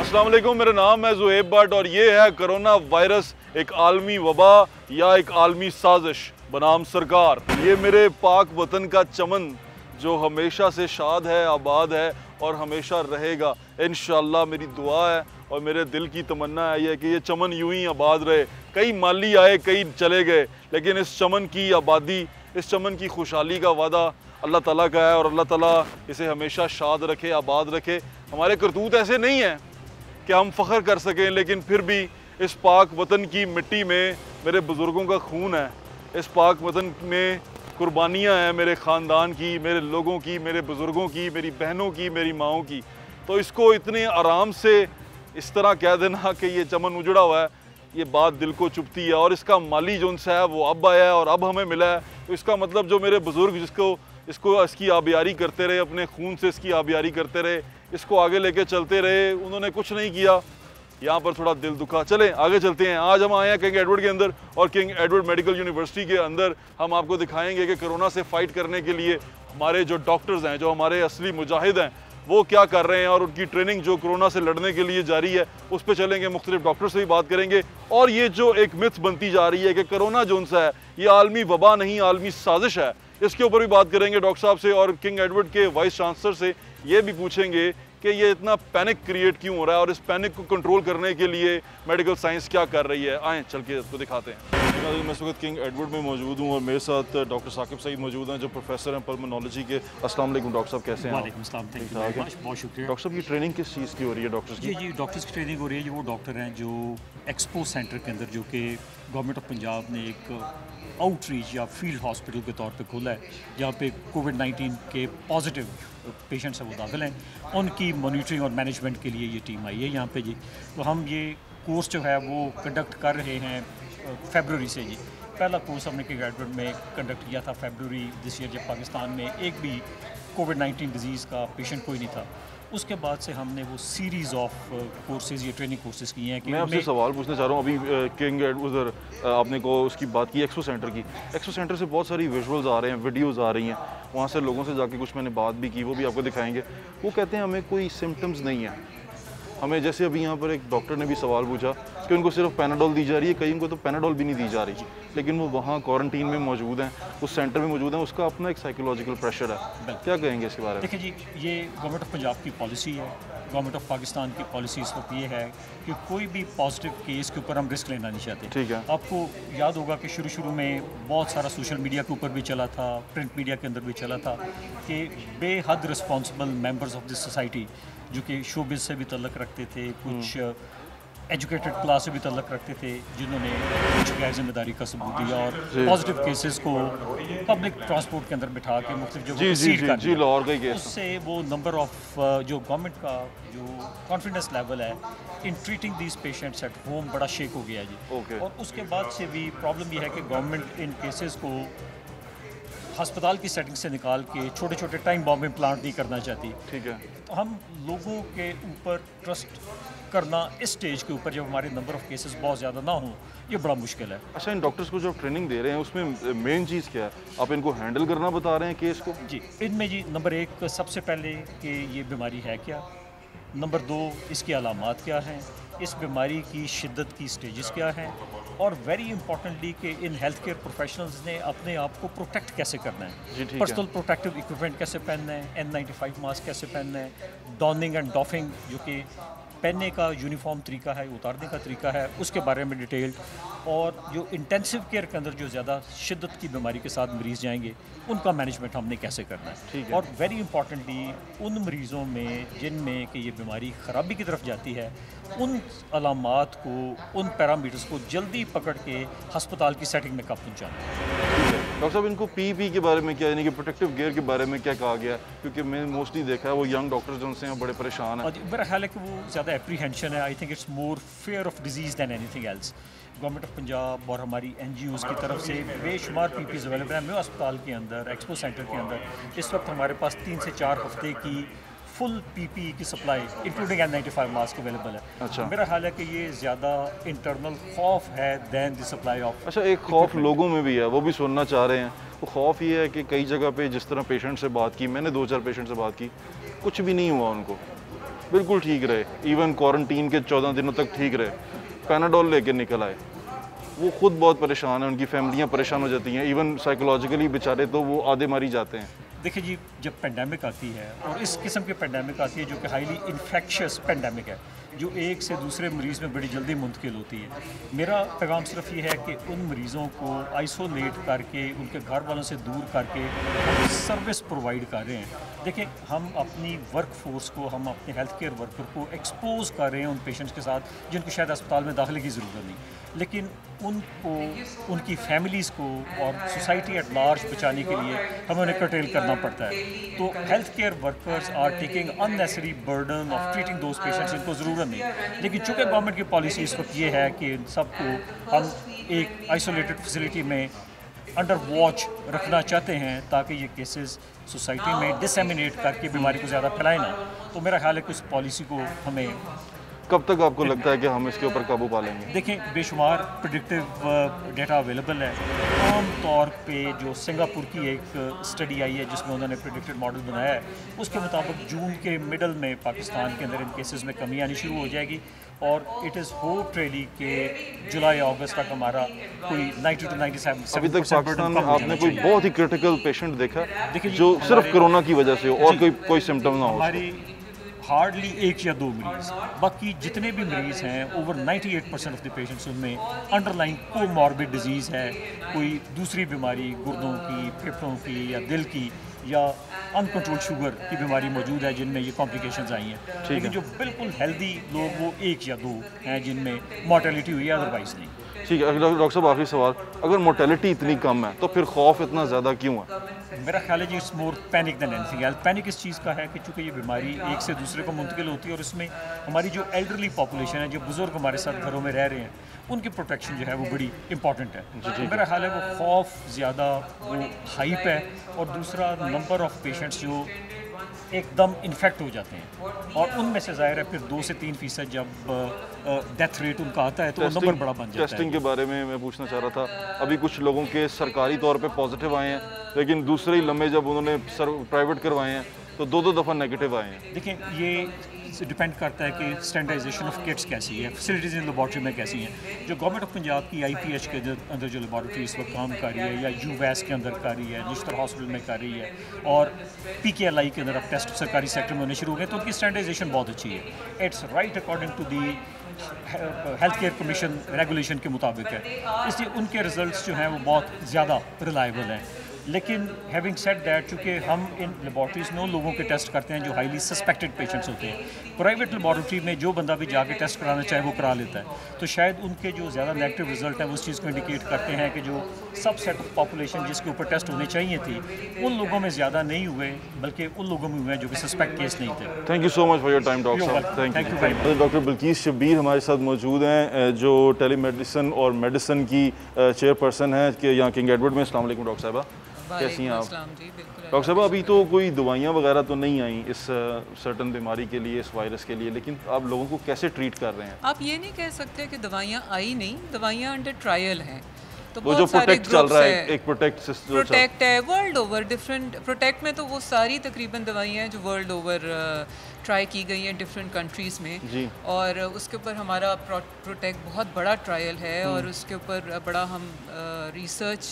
अस्सलाम वालेकुम, मेरा नाम है ज़ुहैब भट्ट और ये है कोरोना वायरस, एक आलमी वबा या एक आलमी साजिश बनाम सरकार। ये मेरे पाक वतन का चमन जो हमेशा से शाद है, आबाद है और हमेशा रहेगा इंशाअल्लाह। मेरी दुआ है और मेरे दिल की तमन्ना है ये कि ये चमन यूं ही आबाद रहे। कई माली आए, कई चले गए, लेकिन इस चमन की आबादी, इस चमन की खुशहाली का वादा अल्लाह ताला का है और अल्लाह ताला इसे हमेशा शाद रखे, आबाद रखे। हमारे करतूत ऐसे नहीं हैं कि हम फ़ख्र कर सकें, लेकिन फिर भी इस पाक वतन की मिट्टी में मेरे बुज़ुर्गों का खून है, इस पाक वतन में कुर्बानियाँ हैं मेरे ख़ानदान की, मेरे लोगों की, मेरे बुज़ुर्गों की, मेरी बहनों की, मेरी माओं की। तो इसको इतने आराम से इस तरह कह देना कि ये चमन उजड़ा हुआ है, ये बात दिल को चुभती है। और इसका माली जो उनसे है वो अब आया है और अब हमें मिला है, तो इसका मतलब जो मेरे बुज़ुर्ग इसकी आबियारी करते रहे, अपने खून से इसकी आबियारी करते रहे, इसको आगे लेके चलते रहे, उन्होंने कुछ नहीं किया। यहाँ पर थोड़ा दिल दुखा। चलें आगे चलते हैं। आज हम आए हैं किंग एडवर्ड के अंदर और किंग एडवर्ड मेडिकल यूनिवर्सिटी के अंदर हम आपको दिखाएंगे कि कोरोना से फ़ाइट करने के लिए हमारे जो डॉक्टर्स हैं, जो हमारे असली मुजाहिद हैं, वो क्या कर रहे हैं और उनकी ट्रेनिंग जो कोरोना से लड़ने के लिए जारी है उस पर चलेंगे। मुख्तलिफ डॉक्टर से भी बात करेंगे और ये जो एक मिथ बनती जा रही है कि कोरोना जो सा है ये आलमी वबा नहीं, आलमी साजिश है, इसके ऊपर भी बात करेंगे डॉक्टर साहब से। और किंग एडवर्ड के वाइस चांसलर से ये भी पूछेंगे कि ये इतना पैनिक क्रिएट क्यों हो रहा है और इस पैनिक को कंट्रोल करने के लिए मेडिकल साइंस क्या कर रही है। आएँ चल के इसको दिखाते हैं। मैं इस वक्त किंग एडवर्ड में मौजूद हूँ और मेरे साथ डॉक्टर साकिब सईद मौजूद हैं जो प्रोफेसर हैं पल्मोनोलॉजी के। अस्सलाम वालेकुम डॉक्टर साहब, कैसे हैं? वालेकुम सलाम, बहुत शुक्रिया। डॉक्टर साहब, ये ट्रेनिंग किस चीज़ की हो रही है डॉक्टर्स की? जी डॉक्टर्स की ट्रेनिंग हो रही है। वो डॉक्टर हैं जो एक्सपो सेंटर के अंदर, जो कि गवर्नमेंट ऑफ पंजाब ने एक आउटरीच या फील्ड हॉस्पिटल के तौर पे खोला है, जहाँ पे कोविड-19 के पॉजिटिव पेशेंट्स हैं वो दाखिल हैं, उनकी मॉनिटरिंग और मैनेजमेंट के लिए ये टीम आई है यहाँ पे जी। तो हम ये कोर्स जो है वो कंडक्ट कर रहे हैं फरवरी से जी। पहला कोर्स हमने किंग एडवर्ड में कंडक्ट किया था फरवरी दिस ईयर, जब पाकिस्तान में एक भी कोविड-19 डिजीज़ का पेशेंट कोई नहीं था। उसके बाद से हमने वो सीरीज़ ऑफ कोर्सेज़, ये ट्रेनिंग कोर्सेज किए हैं। कि मैं आपसे सवाल पूछना चाह रहा हूँ। अभी किंग उधर आपने को उसकी बात की एक्सपो सेंटर की। एक्सपो सेंटर से बहुत सारी विजुअल्स आ रहे हैं, वीडियोस आ रही हैं, वहाँ से लोगों से जाके कुछ मैंने बात भी की, वो भी आपको दिखाएंगे। वो कहते हैं हमें कोई सिम्टम्स नहीं है, हमें जैसे अभी यहाँ पर एक डॉक्टर ने भी सवाल पूछा कि उनको सिर्फ पैनाडोल दी जा रही है, कई उनको तो पैनाडोल भी नहीं दी जा रही, लेकिन वो वहाँ क्वारंटीन में मौजूद हैं, उस सेंटर में मौजूद हैं, उसका अपना एक साइकोलॉजिकल प्रेशर है। क्या कहेंगे इसके बारे में? देखिए जी, ये गवर्नमेंट ऑफ पंजाब की पॉलिसी है, गवर्नमेंट ऑफ पाकिस्तान की पॉलिसी इस वक्त ये है कि कोई भी पॉजिटिव केस के ऊपर हम रिस्क लेना नहीं चाहते। ठीक है। आपको याद होगा कि शुरू में बहुत सारा सोशल मीडिया के ऊपर भी चला था, प्रिंट मीडिया के अंदर भी चला था कि बेहद responsible members of this society, जो कि शोबिज़ से भी तल्लक रखते थे, कुछ एजुकेटेड क्लास से भी तल्लक रखते थे, जिन्होंने कुछ गैर जिम्मेदारी का सबूत दिया और पॉजिटिव केसेस को पब्लिक ट्रांसपोर्ट के अंदर बिठा के मुख्तलिफ जगहों पर सीट कर दिया। लाहौर का ही केस। उससे वो नंबर ऑफ जो गवर्नमेंट का जो कॉन्फिडेंस लेवल है इन treating these patients at home बड़ा शेक हो गया जी। और उसके बाद से भी प्रॉब्लम ये है कि गवर्नमेंट इन केसेस को अस्पताल की सेटिंग से निकाल के छोटे छोटे टाइम बॉम्ब इम्प्लांट नहीं करना चाहती। ठीक है। तो हम लोगों के ऊपर ट्रस्ट करना इस स्टेज के ऊपर, जब हमारे नंबर ऑफ केसेस बहुत ज़्यादा ना हो, ये बड़ा मुश्किल है। अच्छा, इन डॉक्टर्स को जो ट्रेनिंग दे रहे हैं उसमें मेन चीज़ क्या है? आप इनको हैंडल करना बता रहे हैं केस को? जी, इनमें जी नंबर 1 सबसे पहले कि ये बीमारी है क्या, नंबर 2 इसकी अलामात क्या हैं, इस बीमारी की शिद्दत की स्टेजेस क्या हैं, और वेरी इंपॉर्टेंटली कि इन हेल्थ केयर प्रोफेशनल्स ने अपने आप को प्रोटेक्ट कैसे करना है। पर्सनल प्रोटेक्टिव इक्विपमेंट कैसे पहनना है, N95 मास्क कैसे पहनना है, डॉनिंग एंड डॉफिंग जो कि पहनने का यूनिफॉर्म तरीका है, उतारने का तरीका है, उसके बारे में डिटेल्ड, और जो इंटेंसिव केयर के अंदर जो ज़्यादा शिद्दत की बीमारी के साथ मरीज़ जाएंगे उनका मैनेजमेंट हमने कैसे करना है। और वेरी इंपॉर्टेंटली उन मरीज़ों में जिनमें कि ये बीमारी ख़राबी की तरफ जाती है, उन अलामात को, उन पैरामीटर्स को जल्दी पकड़ के हस्पताल की सेटिंग में कब पहुँचाना है। डॉक्टर साहब, इनको पीपी के बारे में क्या, यानी कि प्रोटेक्टिव गियर के बारे में क्या कहा गया है? क्योंकि मैं मोस्टली देखा है वो यंग डॉक्टर्स जो उनसे बड़े परेशान हैं। मेरा ख्याल है कि वो ज़्यादा एप्रीहेंशन है। I think it's more fear of disease than anything else. Government of Punjab और हमारी NGOs की तरफ से बेशुमार PPs अवेलेबल हैं। मैं अस्पताल के अंदर, एक्सपो सेंटर के अंदर इस वक्त हमारे पास 3 से 4 हफ्ते की फुल PPE की supply including N95 mask available है। अच्छा। मेरा ख्याल है कि ये ज़्यादा इंटरनल खौफ है दैन द सप्लाई ऑफ। अच्छा, एक खौफ लोगों में भी है, वो भी सुनना चाह रहे हैं। वो खौफ ये है कि कई जगह पे जिस तरह पेशेंट से बात की, मैंने 2-4 पेशेंट से बात की, कुछ भी नहीं हुआ उनको। बिल्कुल ठीक रहे, इवन क्वारंटीन के 14 दिनों तक ठीक रहे, पैनाडोल लेके निकल आए। वो खुद बहुत परेशान हैं, उनकी फैमिलियाँ परेशान हो जाती हैं, इवन साइकोलॉजिकली बेचारे तो वो आधे मारी जाते हैं। देखिए जी, जब पेंडेमिक आती है और इस किस्म की पेंडेमिक आती है जो कि हाईली इन्फेक्शियस पेंडेमिक है, जो एक से दूसरे मरीज़ में बड़ी जल्दी मुंतकिल होती है, मेरा पैगाम सिर्फ ये है कि उन मरीज़ों को आइसोलेट करके, उनके घर वालों से दूर करके हम सर्विस प्रोवाइड कर रहे हैं। देखिए, हम अपनी वर्क फोर्स को, हम अपने हेल्थ केयर वर्कर को एक्सपोज कर रहे हैं उन पेशेंट्स के साथ जिनको शायद अस्पताल में दाखिले की ज़रूरत नहीं, लेकिन उनको, उनकी फैमिलीज़ को और सोसाइटी एट लार्ज बचाने के लिए हमें उन्हें कर्टेल करना पड़ता है। तो health care workers are taking unnecessary burden of treating those patients जिनको ज़रूरत नहीं। लेकिन चूँकि गवर्नमेंट की पॉलिसी इस वक्त ये है कि सबको हम एक आइसोलेटेड फैसिलिटी में अंडर वॉच रखना चाहते हैं ताकि ये केसेस सोसाइटी में डिसेमिनेट करके बीमारी को ज़्यादा फैलाए ना, तो मेरा ख्याल है कि उस पॉलिसी को हमें कब तक आपको लगता है कि हम इसके ऊपर काबू पा लेंगे? देखें, बेशुमार प्रिडिक्टिव डेटा अवेलेबल है। आम तौर पे जो सिंगापुर की एक स्टडी आई है जिसमें उन्होंने प्रिडिक्टेड मॉडल बनाया है, उसके मुताबिक जून के मिडल में पाकिस्तान के अंदर इन केसेस में कमी आनी शुरू हो जाएगी और इट इज़ होप रियली कि जुलाई अगस्त तक हमारा कोई 90 to 97। अभी तक पाकिस्तान में आपने कोई बहुत ही क्रिटिकल पेशेंट देखा देखिए जी, जो सिर्फ कोरोना की वजह से हो और कोई सिम्टम ना हो? हमारी हार्डली 1 या 2 मरीज़, बाकी जितने भी मरीज़ हैं ओवर 98% ऑफ द पेशेंट्स उनमें अंडरलाइन कोमॉर्बिड डिजीज़ है, कोई दूसरी बीमारी गुर्दों की, फेफड़ों की या दिल की या अनकंट्रोल्ड शुगर की बीमारी मौजूद है जिनमें ये कॉम्प्लिकेशंस आई हैं। लेकिन जो बिल्कुल हेल्दी लोग वो 1 या 2 हैं जिनमें मॉर्टेलिटी हुई है, अदरवाइज नहीं। ठीक है, डॉक्टर साहब आखिरी सवाल, अगर मोर्टेलिटी इतनी कम है तो फिर खौफ इतना ज़्यादा क्यों है? मेरा ख्याल है जी, it's more panic than anything else. Panic इस चीज़ का है कि चूँकि ये बीमारी एक से दूसरे को मुंतकिल होती है और इसमें हमारी जो एल्डरली पॉपुलेशन है, जो बुज़ुर्ग हमारे साथ घरों में रह रहे हैं, उनकी प्रोटेक्शन जो है वो बड़ी इंपॉर्टेंट है। तो मेरा ख्याल है वो खौफ ज़्यादा, वो हाइप है, और दूसरा नंबर ऑफ पेशेंट्स जो एकदम इन्फेक्ट हो जाते हैं और उनमें से ज़ाहिर है फिर 2 से 3% जब डेथ रेट उनका आता है तो वो नंबर बड़ा बन जाता है। टेस्टिंग के बारे में मैं पूछना चाह रहा था, अभी कुछ लोगों के सरकारी तौर पे पॉजिटिव आए हैं, लेकिन दूसरे ही लम्हे जब उन्होंने प्राइवेट करवाए हैं तो 2-2 दफ़ा नेगेटिव आए हैं। देखिए, ये डिपेंड करता है कि स्टैंडर्डाइजेशन ऑफ किट्स कैसी है, फैसिलिटीज़ इन लेबॉर्ट्री में कैसी हैं। जो गवर्नमेंट ऑफ पंजाब की IPH के अंदर जो लेबॉर्ट्री इस वक्त काम कर रही है या UVAS के अंदर कर रही है, निश्तर हॉस्पिटल में कर रही है, और PKLI के अंदर अब टेस्ट सरकारी सेक्टर में होने शुरू हो गए, तो उनकी स्टैंडर्डाइजेशन बहुत अच्छी है। It's right according to the health care commission regulation के मुताबिक है, इसलिए उनके रिजल्ट्स जो हैं वो बहुत ज़्यादा रिलायबल हैं। लेकिन हैविंग सेड दैट, चूँकि हम इन लेबॉर्ट्रीज़ में उन लोगों के टेस्ट करते हैं जो हाईली सस्पेक्टेड पेशेंट्स होते हैं, प्राइवेट लेबॉर्ट्री में जो बंदा भी जाके टेस्ट कराना चाहे वो करा लेता है, तो शायद उनके जो ज़्यादा नेगेटिव रिजल्ट हैं वो उस चीज़ को इंडिकेट करते हैं कि जो सब सेट ऑफ पॉपुलेशन जिसके ऊपर टेस्ट होने चाहिए थी उन लोगों में ज़्यादा नहीं हुए, बल्कि उन लोगों में हुए जो कि सस्पेक्ट केस नहीं थे। Thank you so much for your time doctor साहब। Thank you very much. Doctor Bilkis Shabbir हमारे साथ मौजूद हैं जो टेलीमेडिसिन और मेडिसिन की चेयरपर्सन है कि यहाँ किंग एडवर्ड में। अस्सलाम वालेकुम डॉक्टर साहबा, कैसी हैं आप? डॉक्टर साहब, अभी तो कोई दवाइयाँ वगैरह तो नहीं आई इस सर्टन बीमारी के लिए, इस वायरस के लिए, लेकिन आप लोगों को कैसे ट्रीट कर रहे हैं? आप ये नहीं कह सकते कि दवाइयाँ आई नहीं, दवाइयाँ अंडर ट्रायल हैं। तो वो जो प्रोटेक्ट चल रहा है, एक प्रोटेक्ट है वर्ल्ड ओवर, डिफरेंट प्रोटेक्ट में तो वो सारी तकरीबन दवाइयाँ हैं जो वर्ल्ड ओवर ट्राई की गई हैं डिफरेंट कंट्रीज़ में जी। और उसके ऊपर हमारा प्रोटेक्ट बहुत बड़ा ट्रायल है और उसके ऊपर बड़ा हम रिसर्च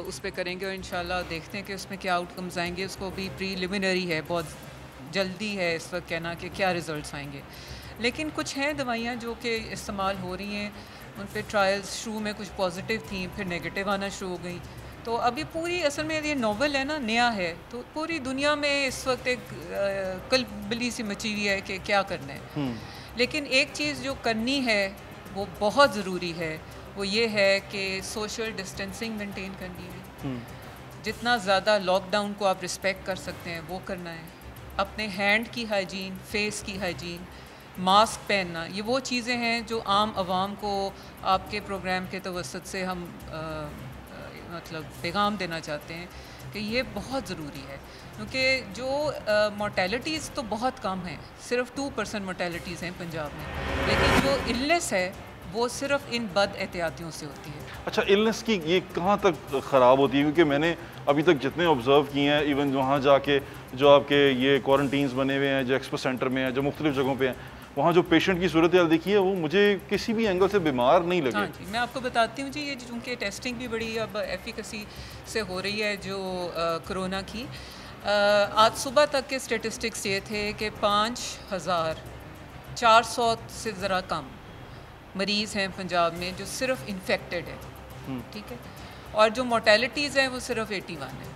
उस पर करेंगे और इंशाल्लाह देखते हैं कि उसमें क्या आउटकम्स आएंगे। उसको भी प्रीलिमिनरी है, बहुत जल्दी है इस वक्त कहना कि क्या रिजल्ट्स आएंगे, लेकिन कुछ हैं दवाइयाँ जो कि इस्तेमाल हो रही हैं, उन पर ट्रायल्स शुरू में कुछ पॉजिटिव थी, फिर नेगेटिव आना शुरू हो गई। तो अभी पूरी असल में ये नोवेल है ना, नया है, तो पूरी दुनिया में इस वक्त एक कलबली सी मची हुई है कि क्या करना है। लेकिन एक चीज़ जो करनी है वो बहुत ज़रूरी है, वो ये है कि सोशल डिस्टेंसिंग मेंटेन करनी है। जितना ज़्यादा लॉकडाउन को आप रिस्पेक्ट कर सकते हैं वो करना है। अपने हैंड की हाइजीन, फेस की हाइजीन, मास्क पहनना, ये वो चीज़ें हैं जो आम आवाम को आपके प्रोग्राम के तवसत से हम मतलब पैगाम देना चाहते हैं कि ये बहुत ज़रूरी है, क्योंकि जो मोर्टेलिटीज़ तो बहुत कम हैं, सिर्फ 2% मोर्टेलिटीज़ हैं पंजाब में, लेकिन जो इलनेस है वो सिर्फ इन बद एहतियातियों से होती है। अच्छा, इलनेस की ये कहाँ तक ख़राब होती है? क्योंकि मैंने अभी तक जितने ऑब्ज़र्व किए हैं, इवन वहाँ जाके जो आपके ये क्वारंटीन्स बने हुए हैं, जो एक्सपो सेंटर में हैं, जो मुख्तलिफ जगहों पे हैं, वहाँ जो पेशेंट की सूरत हाल देखी है वो मुझे किसी भी एंगल से बीमार नहीं लगे। हाँ जी, मैं आपको बताती हूँ जी, ये चूँकि टेस्टिंग भी बड़ी अब एफिकेसी से हो रही है जो कोरोना की। आज सुबह तक के स्टेटिस्टिक्स ये थे कि 5400 से ज़रा कम मरीज़ हैं पंजाब में जो सिर्फ इन्फेक्टेड है, ठीक है, और जो मोर्टेलिटीज़ हैं वो सिर्फ 81 है।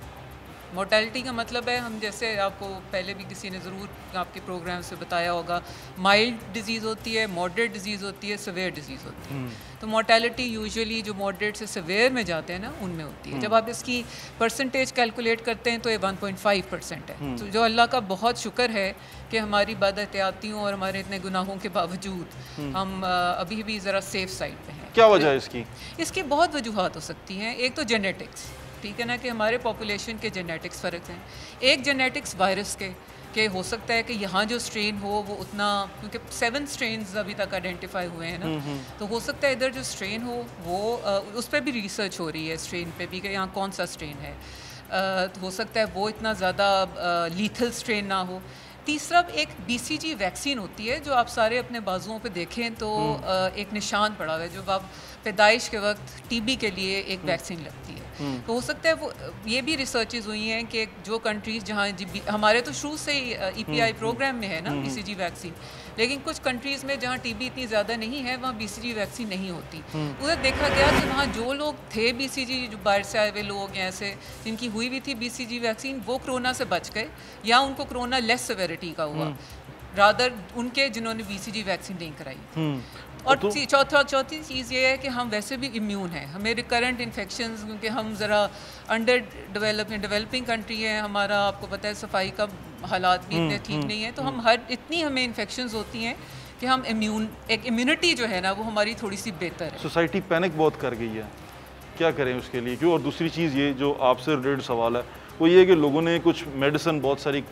मोर्टेलिटी का मतलब है, हम जैसे आपको पहले भी किसी ने ज़रूर आपके प्रोग्राम से बताया होगा, माइल्ड डिजीज़ होती है, मॉडरेट डिजीज़ होती है, सिवियर डिजीज़ होती है। तो मोर्टेलिटी यूजुअली जो मॉडरेट से सिवियर में जाते हैं ना उनमें होती है। जब आप इसकी परसेंटेज कैलकुलेट करते हैं तो ये 1.5% है। तो जो अल्लाह का बहुत शुक्र है कि हमारी बदअहतियातियों और हमारे इतने गुनाहों के बावजूद हम अभी भी ज़रा सेफ साइड पे हैं। क्या वजह है इसकी? इसकी बहुत वजूहत हो सकती हैं। एक तो जेनेटिक्स, ठीक है ना, कि हमारे पॉपुलेशन के जेनेटिक्स फ़र्क हैं। एक जेनेटिक्स वायरस के हो सकता है कि यहाँ जो स्ट्रेन हो वो उतना, क्योंकि 7 स्ट्रेन्स अभी तक आइडेंटिफाई हुए हैं ना, तो हो सकता है इधर जो स्ट्रेन हो वो उस पर भी रिसर्च हो रही है, स्ट्रेन पे भी, कि यहाँ कौन सा स्ट्रेन है। तो हो सकता है वो इतना ज़्यादा लीथल स्ट्रेन ना हो। तीसरा, एक BCG वैक्सीन होती है जो आप सारे अपने बाजुओं पे देखें तो एक निशान पड़ा हुआ है, जो आप पैदाइश के वक्त TB के लिए एक वैक्सीन लगती है। तो हो सकता है वो, ये भी रिसर्चेज हुई हैं कि जो कंट्रीज़ जहाँ हमारे तो शुरू से ही EPI प्रोग्राम में है ना BCG वैक्सीन, लेकिन कुछ कंट्रीज़ में जहाँ TB इतनी ज़्यादा नहीं है वहाँ BCG वैक्सीन नहीं होती। उधर देखा गया कि वहाँ जो लोग थे BCG, जो बाहर से आए हुए लोग या ऐसे जिनकी हुई भी थी BCG वैक्सीन, वो कोरोना से बच गए या उनको कोरोना लेस सेवेरिटी का हुआ, रादर उनके जिन्होंने BCG वैक्सीन नहीं कराई। और चौथी चीज़ ये है कि हम वैसे भी इम्यून हैं, हमें रिकरेंट इन्फेक्शंस, क्योंकि हम ज़रा अंडर डेवलपिंग कंट्री है, हमारा आपको पता है सफाई का हालात भी इतने ठीक नहीं है, तो हम इतनी हमें इन्फेक्शंस होती हैं कि हम इम्यूनिटी जो है ना वो हमारी थोड़ी सी बेहतर है। सोसाइटी पैनिक बहुत कर गई है, क्या करें उसके लिए? क्यों? और दूसरी चीज़ ये जो आपसे रिलेटेड सवाल है वो ये है कि लोगों ने कुछ मेडिसिन बहुत सारी,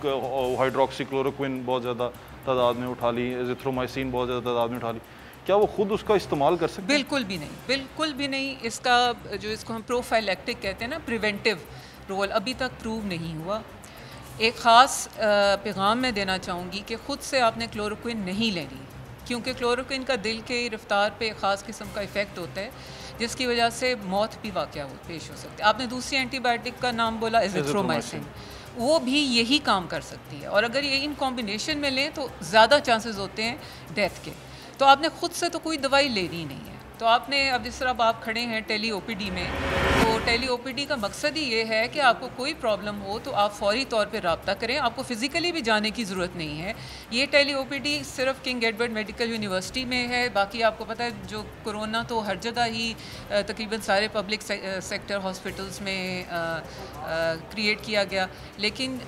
हाइड्रोक्सीक्लोरोक्विन बहुत ज़्यादा तादाद में उठा ली, एजिथ्रोमाइसिन बहुत ज़्यादा तादाद में उठा ली, क्या वो खुद उसका इस्तेमाल कर सकते हैं? बिल्कुल भी नहीं, बिल्कुल भी नहीं। इसका जो इसको हम प्रोफाइलैक्टिक कहते हैं ना, प्रिवेंटिव रोल अभी तक प्रूव नहीं हुआ। एक ख़ास पैगाम मैं देना चाहूँगी कि ख़ुद से आपने क्लोरोक्विन नहीं लेनी, क्योंकि क्लोरोक्विन का दिल के रफ्तार पे एक ख़ास किस्म का इफ़ेक्ट होता है जिसकी वजह से मौत भी वाक़या पेश हो सकती है। आपने दूसरी एंटीबायोटिक का नाम बोला, एजिथ्रोमाइसिन, वो भी यही काम कर सकती है, और अगर ये इन कॉम्बिनेशन में लें तो ज़्यादा चांसेस होते हैं डेथ के। तो आपने ख़ुद से तो कोई दवाई लेनी नहीं है। तो आपने, अब जिस तरह आप खड़े हैं टेली OPD में, तो टेली OPD का मकसद ही ये है कि आपको कोई प्रॉब्लम हो तो आप फौरी तौर पे रब्ता करें, आपको फ़िज़िकली भी जाने की ज़रूरत नहीं है। ये टेली OPD सिर्फ किंग एडवर्ड मेडिकल यूनिवर्सिटी में है, बाकी आपको पता है जो कोरोना तो हर जगह ही तकरीबन सारे पब्लिक सेक्टर हॉस्पिटल्स में क्रिएट किया गया, लेकिन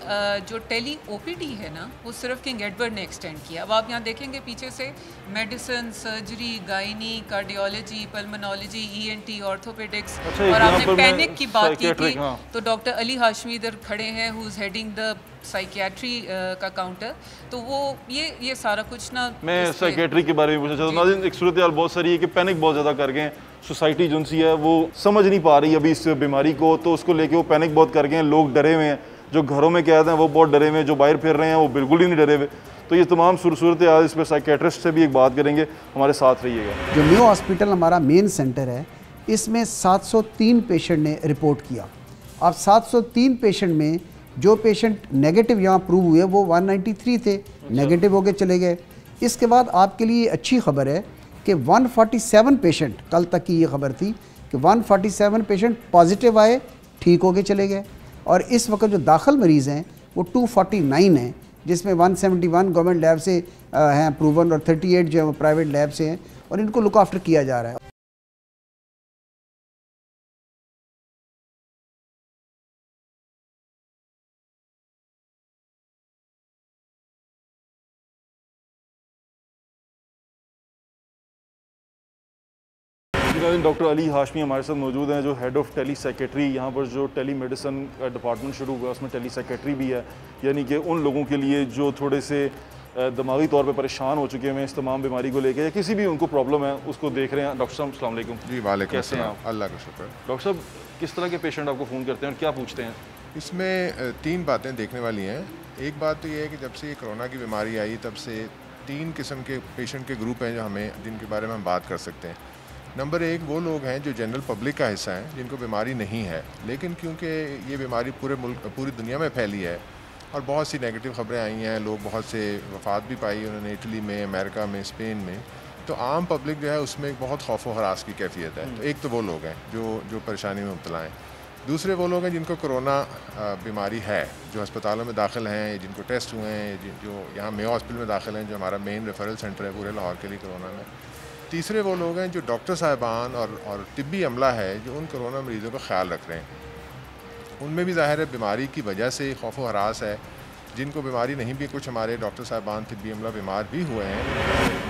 जो टेली OPD है ना वो सिर्फ किंग एडवर्ड ने एक्सटेंड किया। अब आप यहाँ देखेंगे पीछे से medicine, surgery, gynae, cardiology, pulmonology, ENT, orthopaedics, और आपने पैनिक की बात की थी तो डॉक्टर अली हाशमी इधर खड़े हैं, who is heading the psychiatry का काउंटर। तो वो ये सारा कुछ ना, मैं साइकियाट्री के बारे में पूछना चाहता हूँ। नाज़रीन, एक सूरत हाल बहुत सारी है कि पैनिक बहुत ज़्यादा कर गए हैं, सोसाइटी जो सी है वो समझ नहीं पा रही अभी इस बीमारी को, तो उसको लेके वो पैनिक बहुत कर गए हैं। लोग डरे हुए हैं, जो घरों में कैद हैं वो बहुत डरे हुए हैं, जो बाहर फिर रहे हैं वो बिल्कुल ही नहीं डरे हुए। तो ये तमाम सूरत हाल, इस पर साइकियाट्रिस्ट से भी एक बात करेंगे, हमारे साथ रहिएगा। जो न्यू हॉस्पिटल हमारा मेन सेंटर है, इसमें 703 पेशेंट ने रिपोर्ट किया। अब 703 पेशेंट में जो पेशेंट नेगेटिव यहाँ प्रूव हुए वो 193 थे, नेगेटिव होके चले गए। इसके बाद आपके लिए अच्छी खबर है कि 147 पेशेंट, कल तक की ये खबर थी कि 147 पेशेंट पॉजिटिव आए, ठीक होके चले गए। और इस वक्त जो दाखिल मरीज़ हैं वो 249 हैं, जिसमें 171 गवर्नमेंट लैब से हैं प्रूवन, और 38 जो है वो प्राइवेट लैब से हैं, और इनको लुक आफ्टर किया जा रहा है। डॉक्टर अली हाशमी हमारे साथ मौजूद हैं, जो हेड ऑफ टेली साइकेट्री, यहाँ पर जो टेली मेडिसिन डिपार्टमेंट शुरू हुआ उसमें टेली साइकेट्री भी है, यानी कि उन लोगों के लिए जो थोड़े से दिमागी तौर पे परेशान हो चुके हैं इस तमाम बीमारी को लेके, या किसी भी उनको प्रॉब्लम है उसको देख रहे हैं। डॉक्टर साहब अस्सलाम वालेकुम। जी वालेकुम कैसे हैं आप? अल्लाह का शुक्र। डॉक्टर साहब, किस तरह के पेशेंट आपको फ़ोन करते हैं और क्या पूछते हैं? इसमें 3 बातें देखने वाली हैं। एक बात तो ये है कि जब से ये कोरोना की बीमारी आई तब से 3 किस्म के पेशेंट के ग्रुप हैं जो हमें जिनके बारे में हम बात कर सकते हैं। नंबर 1 वो लोग हैं जो जनरल पब्लिक का हिस्सा हैं जिनको बीमारी नहीं है, लेकिन क्योंकि ये बीमारी पूरी दुनिया में फैली है और बहुत सी नेगेटिव ख़बरें आई हैं, लोग बहुत से वफ़ात भी पाई उन्होंने इटली में, अमेरिका में, स्पेन में, तो आम पब्लिक जो है उसमें एक बहुत खौफ व हरास की कैफियत है। तो एक तो वो लोग हैं जो परेशानी में मुब्तला हैं। दूसरे वो लोग हैं जिनको कोरोना बीमारी है, जो अस्पतालों में दाखिल हैं, जिनको टेस्ट हुए हैं, जो यहाँ मेयो हॉस्पिटल में दाखिल हैं, जो हमारा मेन रेफरल सेंटर है पूरे लाहौर के लिए कोरोना में। तीसरे वो लोग हैं जो डॉक्टर साहिबान और तिब्बी अमला है जो उन कोरोना मरीज़ों का ख्याल रख रहे हैं। उनमें भी ज़ाहिर है बीमारी की वजह से खौफ व हरास है। जिनको बीमारी नहीं भी, कुछ हमारे डॉक्टर साहिबान तिब्बी अमला बीमार भी हुए हैं,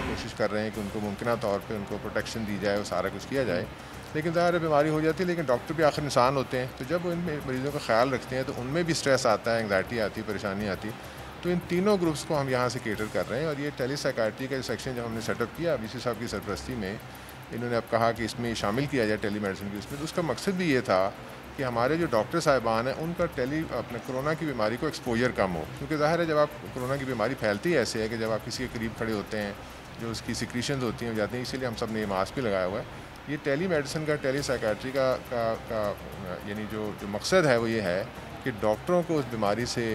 कोशिश कर रहे हैं कि उनको मुमकिन तौर पे उनको प्रोटेक्शन दी जाए और सारा कुछ किया जाए, लेकिन ज़ाहिर है बीमारी हो जाती है। लेकिन डॉक्टर भी आखिर इंसान होते हैं, तो जब वो इन मरीज़ों का ख्याल रखते हैं तो उनमें भी स्ट्रेस आता है, एंग्जाइटी आती है, परेशानी आती है। तो इन तीनों ग्रुप्स को हम यहाँ से केटर कर रहे हैं और ये टेलीसाइकाट्री का सेक्शन जब हमने सेटअप किया वीसी साहब की सरपरस्ती में, इन्होंने अब कहा कि इसमें शामिल किया जाए टेली मेडिसिन की उसमें, तो उसका मकसद भी ये था कि हमारे जो डॉक्टर साहिबान हैं उनका अपने कोरोना की बीमारी को एक्सपोजर कम हो, क्योंकि ज़ाहिर है जब आप कोरोना की बीमारी फैलती है ऐसे है कि जब आप किसी के करीब खड़े होते हैं जो उसकी सिक्रीशंस होती हैं हो जाती हैं, इसीलिए हम सब ने ये मास्क भी लगाया हुआ है। ये टेली मेडिसिन का, टेली साइकाट्री का यानी जो मकसद है वो ये है कि डॉक्टरों को उस बीमारी से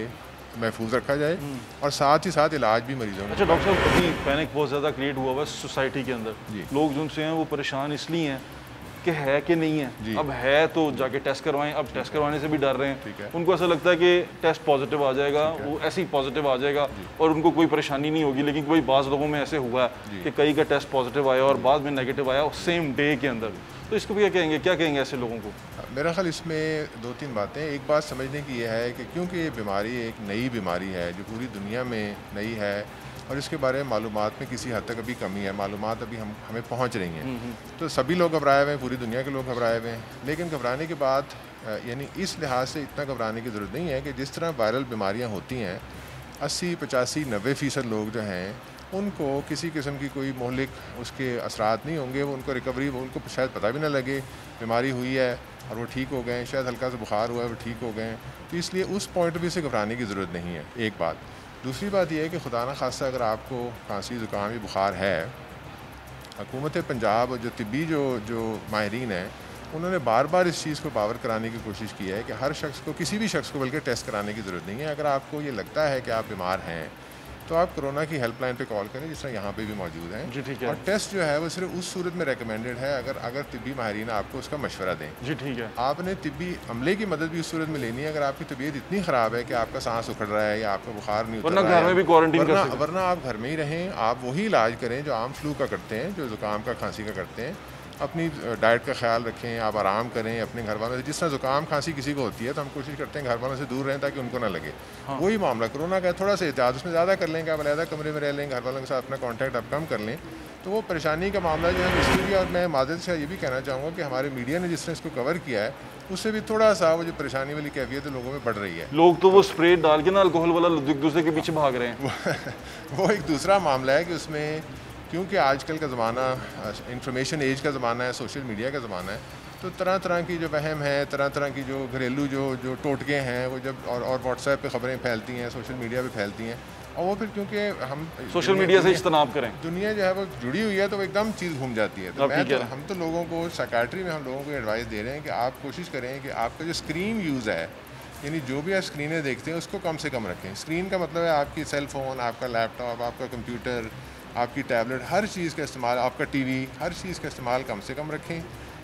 महफूज रखा जाए और साथ ही साथ इलाज भी मरीजों में। अच्छा डॉक्टर साहब, अभी पैनिक बहुत ज़्यादा क्रिएट हुआ हुआ है सोसाइटी के अंदर, लोग जो उनसे हैं वो परेशान इसलिए हैं कि है कि नहीं है। अब है तो जाके टेस्ट करवाएं, अब टेस्ट करवाने से भी डर रहे हैं। उनको ऐसा लगता है कि टेस्ट पॉजिटिव आ जाएगा, वो ऐसे ही पॉजिटिव आ जाएगा और उनको कोई परेशानी नहीं होगी। लेकिन कोई बाज़ लोगों में ऐसे हुआ है कि कई का टेस्ट पॉजिटिव आया और बाद में नेगेटिव आया सेम डे के अंदर, तो इसको क्या कहेंगे ऐसे लोगों को? मेरा ख्याल इसमें 2-3 बातें। एक बात समझने की यह है कि क्योंकि ये बीमारी एक नई बीमारी है जो पूरी दुनिया में नई है और इसके बारे में मालूमात में किसी हद तक अभी कमी है, मालूमात अभी हमें पहुंच रही हैं, तो सभी लोग घबराए हुए हैं, पूरी दुनिया के लोग घबराए हुए हैं। लेकिन घबराने के बाद यानी इस लिहाज से इतना घबराने की ज़रूरत नहीं है कि जिस तरह वायरल बीमारियां होती हैं 80, 85, 90% लोग जो हैं उनको किसी किस्म की कोई मोहलिक उसके असरात नहीं होंगे, वो उनको रिकवरी, वो उनको शायद पता भी ना लगे बीमारी हुई है और वो ठीक हो गए, शायद हल्का सा बुखार हुआ है वो ठीक हो गए। तो इसलिए उस पॉइंट ऑफ व्यू से घबराने की ज़रूरत नहीं है, एक बात। दूसरी बात यह है कि खुदा न खास्ता अगर आपको खांसी ज़ुकाम या बुखार है, हुकूमत पंजाब जो तिब्बी जो माहिरीन हैं उन्होंने बार बार इस चीज़ को पावर कराने की कोशिश की है कि हर शख्स को, किसी भी शख्स को बल्कि टेस्ट कराने की ज़रूरत नहीं है। अगर आपको ये लगता है कि आप बीमार हैं तो आप कोरोना की हेल्पलाइन पे कॉल करें, जिस तरह यहाँ पे भी मौजूद हैं जी, ठीक है। और टेस्ट जो है वो सिर्फ उस सूरत में रेकमेंडेड है अगर तिब्बी माहिरीन आपको उसका मशवरा दें। जी ठीक है। आपने तिब्बी अमले की मदद भी उस सूरत में लेनी है अगर आपकी तबीयत इतनी ख़राब है कि आपका सांस उखड़ रहा है या आपका बुखार नहीं उतर रहा है, घर में भी क्वारंटीन कर सकते हैं, वरना आप घर में ही रहें, आप वही इलाज करें जो आम फ्लू का करते हैं, जो ज़ुकाम का, खांसी का करते हैं। अपनी डाइट का ख्याल रखें, आप आराम करें, अपने घर वालों से, जिस तरह ज़ुकाम खांसी किसी को होती है तो हम कोशिश करते हैं घर वालों से दूर रहें ताकि उनको ना लगे। वही मामला कोरोना का, थोड़ा सा एहतियात उसमें ज़्यादा कर लेंगे, आप अलग कमरे में रह लें, घर वालों के साथ अपना कॉन्टैक्ट आप कम कर लें, तो वो परेशानी का मामला जो है इसलिए भी। और मैं मादत से ये भी कहना चाहूँगा कि हमारे मीडिया ने जिस तरह इसको कवर किया है उससे भी थोड़ा सा वो जो परेशानी वाली कैफियत है लोगों में बढ़ रही है। लोग तो वो स्प्रे डाल के ना अल्कोहल वाला एक दूसरे के पीछे भाग रहे हैं। वो एक दूसरा मामला है कि उसमें क्योंकि आजकल का ज़माना इंफॉर्मेशन एज का ज़माना है, सोशल मीडिया का ज़माना है, तो तरह तरह की जो वहम है, तरह तरह की जो घरेलू जो टोटके हैं वो जब और व्हाट्सएप पे ख़बरें फैलती हैं, सोशल मीडिया पे फैलती हैं, और वो फिर क्योंकि हम सोशल मीडिया से इज्तनाब करें, दुनिया जो है वो जुड़ी हुई है तो वो एकदम चीज़ घूम जाती है। तो हम तो लोगों को साइकाट्री में हम लोगों को एडवाइस दे रहे हैं कि आप कोशिश करें कि आपका जो स्क्रीन यूज़ है, यानी जो भी आप स्क्रीनें देखते हैं उसको कम से कम रखें। स्क्रीन का मतलब है आपकी सेल फ़ोन, आपका लैपटॉप, आपका कंप्यूटर, आपकी टैबलेट, हर चीज़ का इस्तेमाल, आपका टीवी, हर चीज़ का इस्तेमाल कम से कम रखें।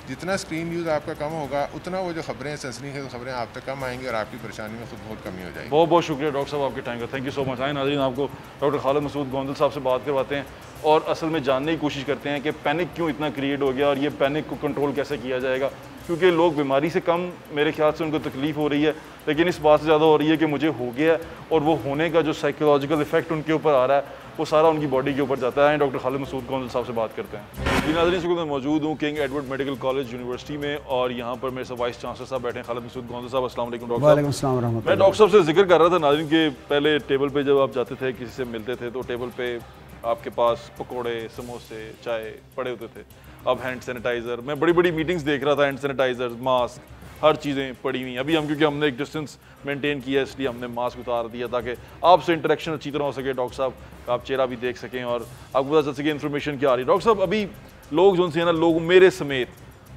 जितना स्क्रीन यूज़ आपका कम होगा उतना वो जो खबरें, सनसनीखेज़ खबरें आप तक कम आएंगी और आपकी परेशानी में खुद बहुत कमी हो जाएगी। बहुत बहुत शुक्रिया डॉक्टर साहब आपके टाइम का, थैंक यू सो मच। आए नाज़रीन, आपको डॉक्टर खालिद मसूद गोंदल साहब से बात करवाते हैं और असल में जानने की कोशिश करते हैं कि पैनिक क्यों इतना क्रिएट हो गया और ये पैनिक को कंट्रोल कैसे किया जाएगा, क्योंकि लोग बीमारी से कम, मेरे ख्याल से उनको तकलीफ़ हो रही है, लेकिन इस बात से ज़्यादा हो रही है कि मुझे हो गया और वो होने का जो साइकोलॉजिकल इफेक्ट उनके ऊपर आ रहा है वो सारा उनकी बॉडी के ऊपर जाता है। डॉक्टर खालिद मसूद गोंदल साहब से बात करते हैं। जी नाज़रीन, स्कूल में मौजूद हूँ king Edward medical college university में और यहाँ पर मेरे साथ वाइस चांसलर साहब बैठे हैं खालिद मसूद गोंदल साहब। अस्सलाम वालेकुम डॉक्टर साहब। मैं डॉक्टर साहब से जिक्र कर रहा था नाज़रीन के पहले टेबल पे जब आप जाते थे किसी से मिलते थे तो टेबल पे आपके पास पकोड़े, समोसे, चाय पड़े होते थे, अब हैंड सैनिटाइज़र, मैं बड़ी बड़ी मीटिंग्स देख रहा था, हैंड सैनिटाइज़र, मास्क, हर चीज़ें पड़ी हुई हैं। अभी हम क्योंकि हमने एक डिस्टेंस मेंटेन किया इसलिए हमने मास्क उतार दिया ताकि आपसे इंटरेक्शन अच्छी तरह हो सके, डॉक्टर साहब आप चेहरा भी देख सकें और आपको पता चल सके इन्फॉर्मेशन क्या आ रही है। डॉक्टर साहब अभी लोग जो है ना, लोग मेरे समेत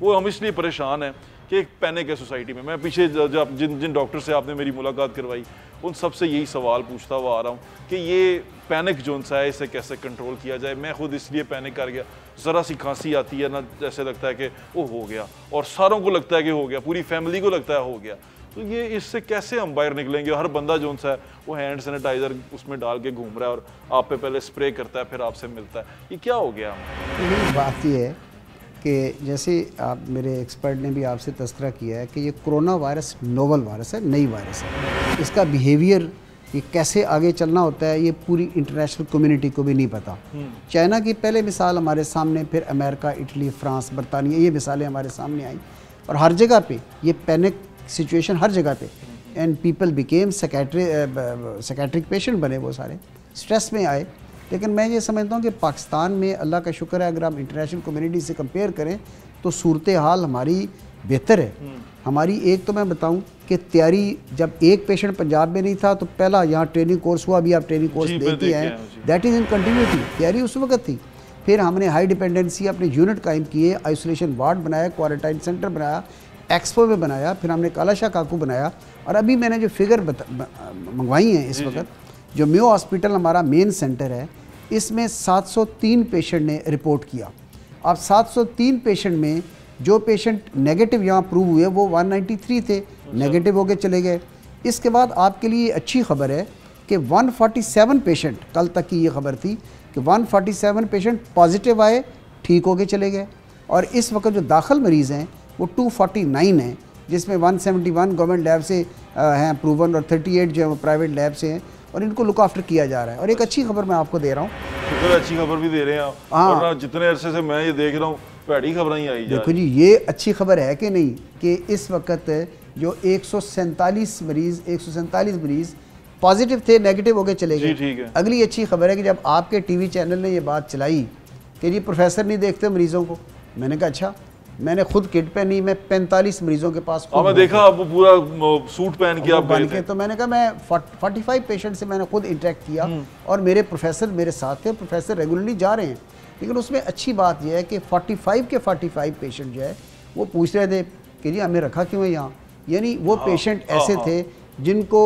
वो हम इसलिए परेशान हैं कि एक पैनिक है सोसाइटी में। मैं पीछे जब जिन डॉक्टर से आपने मेरी मुलाकात करवाई उन सबसे यही सवाल पूछता हुआ आ रहा हूँ कि ये पैनिक जो सा है इसे कैसे कंट्रोल किया जाए। मैं खुद इसलिए पैनिक कर गया, ज़रा सी खांसी आती है ना, जैसे लगता है कि वो हो गया और सारों को लगता है कि हो गया, पूरी फैमिली को लगता है हो गया। तो ये इससे कैसे हम बाहर निकलेंगे? हर बंदा जो सा है वो हैंड सैनिटाइज़र उसमें डाल के घूम रहा है और आप पे पहले स्प्रे करता है फिर आपसे मिलता है, ये क्या हो गया? बात ये है कि जैसे आप मेरे एक्सपर्ट ने भी आपसे तस्करा किया है कि ये कोरोना वायरस नोवल वायरस है, नई वायरस है। इसका बिहेवियर ये कैसे आगे चलना होता है ये पूरी इंटरनेशनल कम्युनिटी को भी नहीं पता। चाइना की पहले मिसाल हमारे सामने, फिर अमेरिका, इटली, फ्रांस, बरतानिया, ये मिसालें हमारे सामने आई और हर जगह पे ये पैनिक सिचुएशन हर जगह पे, and people became psychiatric patient बने, वो सारे स्ट्रेस में आए। लेकिन मैं ये समझता हूँ कि पाकिस्तान में अल्लाह का शुक्र है, अगर हम इंटरनेशनल कम्युनिटी से कंपेयर करें तो सूरत हाल हमारी बेहतर है। हमारी एक तो मैं बताऊं कि तैयारी, जब एक पेशेंट पंजाब में नहीं था तो पहला यहाँ ट्रेनिंग कोर्स हुआ, अभी आप ट्रेनिंग कोर्स देखते हैं, दैट इज़ इन कंटिन्यूटी। तैयारी उस वक्त थी। फिर हमने हाई डिपेंडेंसी अपने यूनिट कायम किए, आइसोलेशन वार्ड बनाया, क्वारंटाइन सेंटर बनाया, एक्सपो में बनाया, फिर हमने कालाशाह काकू बनाया। और अभी मैंने जो फिगर मंगवाई हैं इस वक्त, जो मेयो हॉस्पिटल हमारा मेन सेंटर है, इसमें 703 पेशेंट ने रिपोर्ट किया। अब 703 पेशेंट में जो पेशेंट नेगेटिव यहाँ प्रूव हुए वो 193 थे, नेगेटिव होके चले गए। इसके बाद आपके लिए अच्छी खबर है कि 147 पेशेंट, कल तक की ये खबर थी कि 147 पेशेंट पॉजिटिव आए, ठीक होके चले गए। और इस वक्त जो दाखिल मरीज़ हैं वो 249 हैं, जिसमें 171 गवर्नमेंट लैब से हैं प्रूवन और 38 जो है वो प्राइवेट लैब से हैं और इनको लुक आफ्टर किया जा रहा है। और एक अच्छी खबर मैं आपको दे रहा हूँ, अच्छी खबर भी दे रहे हैं और जितने अरसे से मैं ये देख रहा हूँ भैड़ी खबर ही आई। देखो जी, ये अच्छी खबर है कि नहीं कि इस वक्त जो 147 मरीज़ पॉजिटिव थे, नेगेटिव होके चले गए। अगली अच्छी खबर है कि जब आपके टीवी चैनल ने ये बात चलाई कि जी प्रोफेसर नहीं देखते मरीज़ों को, मैंने कहा अच्छा, मैंने खुद किट पहनी, मैं 45 मरीजों के पास मैं देखा आप पूरा सूट पहन के आप बन के, तो मैंने कहा मैं 45 पेशेंट से मैंने खुद इंटरेक्ट किया और मेरे प्रोफेसर मेरे साथ थे, प्रोफेसर रेगुलरली जा रहे हैं। लेकिन उसमें अच्छी बात यह है कि 45 के 45 पेशेंट जो है वो पूछ रहे थे कि जी हमें रखा क्यों है यहाँ। यानी वो पेशेंट ऐसे थे जिनको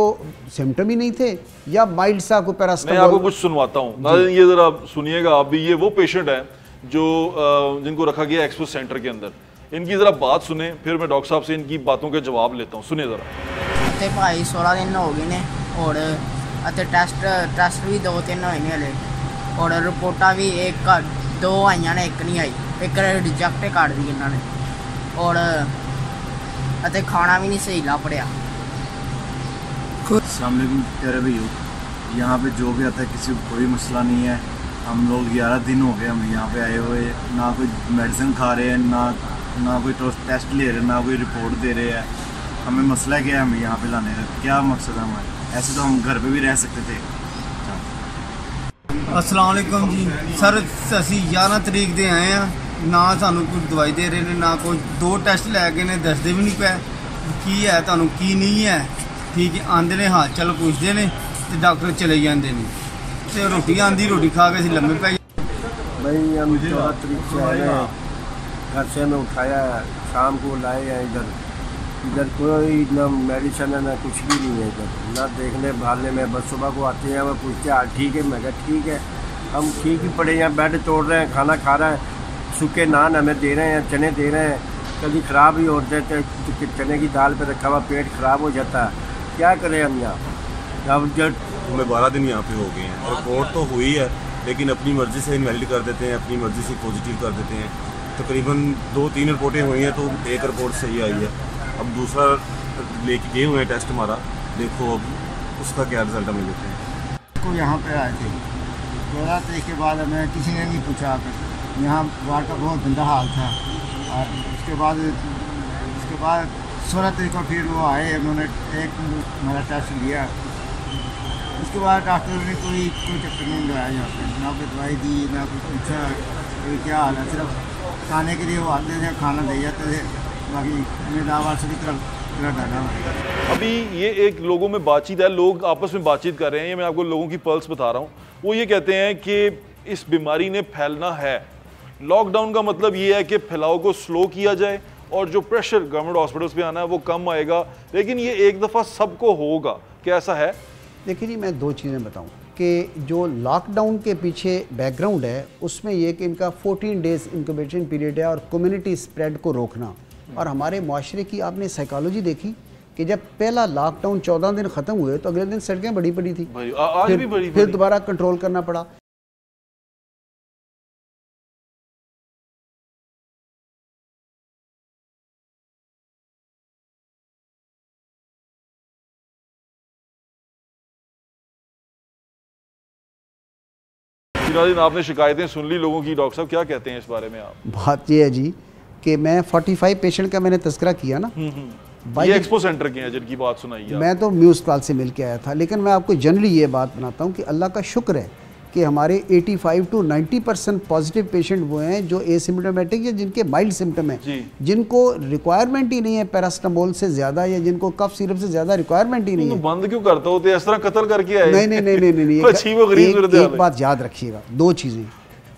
सिम्टम ही नहीं थे या माइल्ड सा कोई पैरासिटामोल। मैं आपको कुछ सुनवाता हूँ, ये ज़रा सुनिएगा आप भी। ये वो पेशेंट हैं जो जिनको रखा गया एक्सपो सेंटर के अंदर, इनकी ज़रा बात सुने, फिर मैं डॉक्टर साहब से इनकी बातों के जवाब लेता हूँ। सुनिए ज़रा। भाई 16 दिन हो गए ने और टेस्ट भी 2-3 होए ने हले और रिपोर्टा भी 2 आईयां ने, एक नहीं आई, एक रिजेक्ट कर दी इन्होंने और खाना भी नहीं सही ला पड़िया। अस्सलामुअलैकुम प्यारे भैया, यहाँ पे जो भी आता है किसी को कोई मसला नहीं है। हम लोग 11 दिन हो गए हम यहाँ पे आए हुए, ना कोई मेडिसिन खा रहे हैं, ना कोई टेस्ट ले रहे हैं, ना कोई रिपोर्ट दे रहे हैं। हमें मसला क्या है हमें यहाँ पे लाने का, क्या मकसद है हमारा? ऐसे तो हम घर पे भी रह सकते थे। अस्सलाम वालेकुम जी सर, असी 11 तरीक दे आए हैं, ना सानू कोई दवाई दे रहे ने, ना कोई 2 टेस्ट लै गए ने, दसदे भी नहीं पे की है तुहानू की नहीं है। ठीक है, आंदे ने हाल चाल पूछते ने तो डॉक्टर चले जाते हैं, तो रोटी आंदी, रोटी खा के लम्बे पे। भाई हम 14 तरीक से आए हैं, घर से हमें उठाया, शाम को लाए हैं इधर कोई ना मेडिसिन है ना कुछ भी नहीं है इधर, ना देखने भालने में। बस सुबह को आते हैं, हमें पूछते हैं ठीक है, मैं कहा ठीक है, हम ठीक ही पड़े हैं, बेड तोड़ रहे हैं, खाना खा रहे हैं, सूखे नान हमें दे रहे हैं, चने दे रहे हैं, कभी ख़राब ही होते थे, चने की दाल पे रखा हुआ पेट ख़राब हो जाता है, क्या करें हम यहाँ। अब जब हमें 12 दिन यहाँ पे हो गए हैं, रिपोर्ट तो हुई है लेकिन अपनी मर्ज़ी से इनवैलिड कर देते हैं, अपनी मर्ज़ी से पॉजिटिव कर देते हैं। तकरीबन 2-3 रिपोर्टें हुई हैं तो एक रिपोर्ट सही आई है, अब दूसरा लेके गए हुए हैं टेस्ट हमारा, देखो अब उसका क्या रिज़ल्ट हमें देते हैं। को यहाँ पे आए थे 12 तारीख के बाद हमें किसी ने नहीं पूछा, यहाँ वार्ड का बहुत गंदा हाल था। और उसके बाद 16 तारीख को फिर वो आए, उन्होंने एक हमारा टेस्ट लिया, उसके बाद डॉक्टर ने कोई चक्कर नहीं लगाया यहाँ पे, ना कोई दवाई दी, ना कुछ पूछा कोई क्या हाल है। सिर्फ खाने के लिए वो आते थे, खाना दे जाते थे, बाकी निदावार से डाला। अभी ये एक लोगों में बातचीत है, लोग आपस में बातचीत कर रहे हैं, ये मैं आपको लोगों की पल्स बता रहा हूँ। वो ये कहते हैं कि इस बीमारी ने फैलना है, लॉकडाउन का मतलब ये है कि फैलाव को स्लो किया जाए और जो प्रेशर गवर्नमेंट हॉस्पिटल्स पे आना है वो कम आएगा, लेकिन ये एक दफ़ा सबको होगा, क्या ऐसा है? देखिए जी, मैं दो चीज़ें बताऊं कि जो लॉकडाउन के पीछे बैकग्राउंड है उसमें ये कि इनका 14 डेज़ इंक्यूबेशन पीरियड है और कम्युनिटी स्प्रेड को रोकना। और हमारे माशरे की आपने साइकोलॉजी देखी कि जब पहला लॉकडाउन 14 दिन ख़त्म हुए तो अगले दिन सड़कें बड़ी पड़ी थी, आज भी बड़ी फिर दोबारा कंट्रोल करना पड़ा। आपने शिकायतें सुन ली लोगों की, डॉक्टर साहब क्या कहते हैं इस बारे में आप? बात ये है जी कि मैं 45 पेशेंट का मैंने तस्करा किया ना, ये एक्सपो सेंटर के हैं जिनकी बात सुनाई है। मैं तो म्यूज़ कॉल से मिल के आया था, लेकिन मैं आपको जनरली ये बात बनाता हूँ कि अल्लाह का शुक्र है कि हमारे 85 to 90% पॉजिटिव पेशेंट वो हैं जो एसिम्प्टोमेटिक या जिनके माइल्ड सिम्टम हैं, जिनको रिक्वायरमेंट ही नहीं है पैरास्टामोल से ज़्यादा या जिनको कफ सिरप से ज़्यादा रिक्वायरमेंट ही नहीं है। बंद क्यों करता हो? इस तरह कत्ल करके आए? नहीं एक बात याद रखिएगा, दो चीज़ें।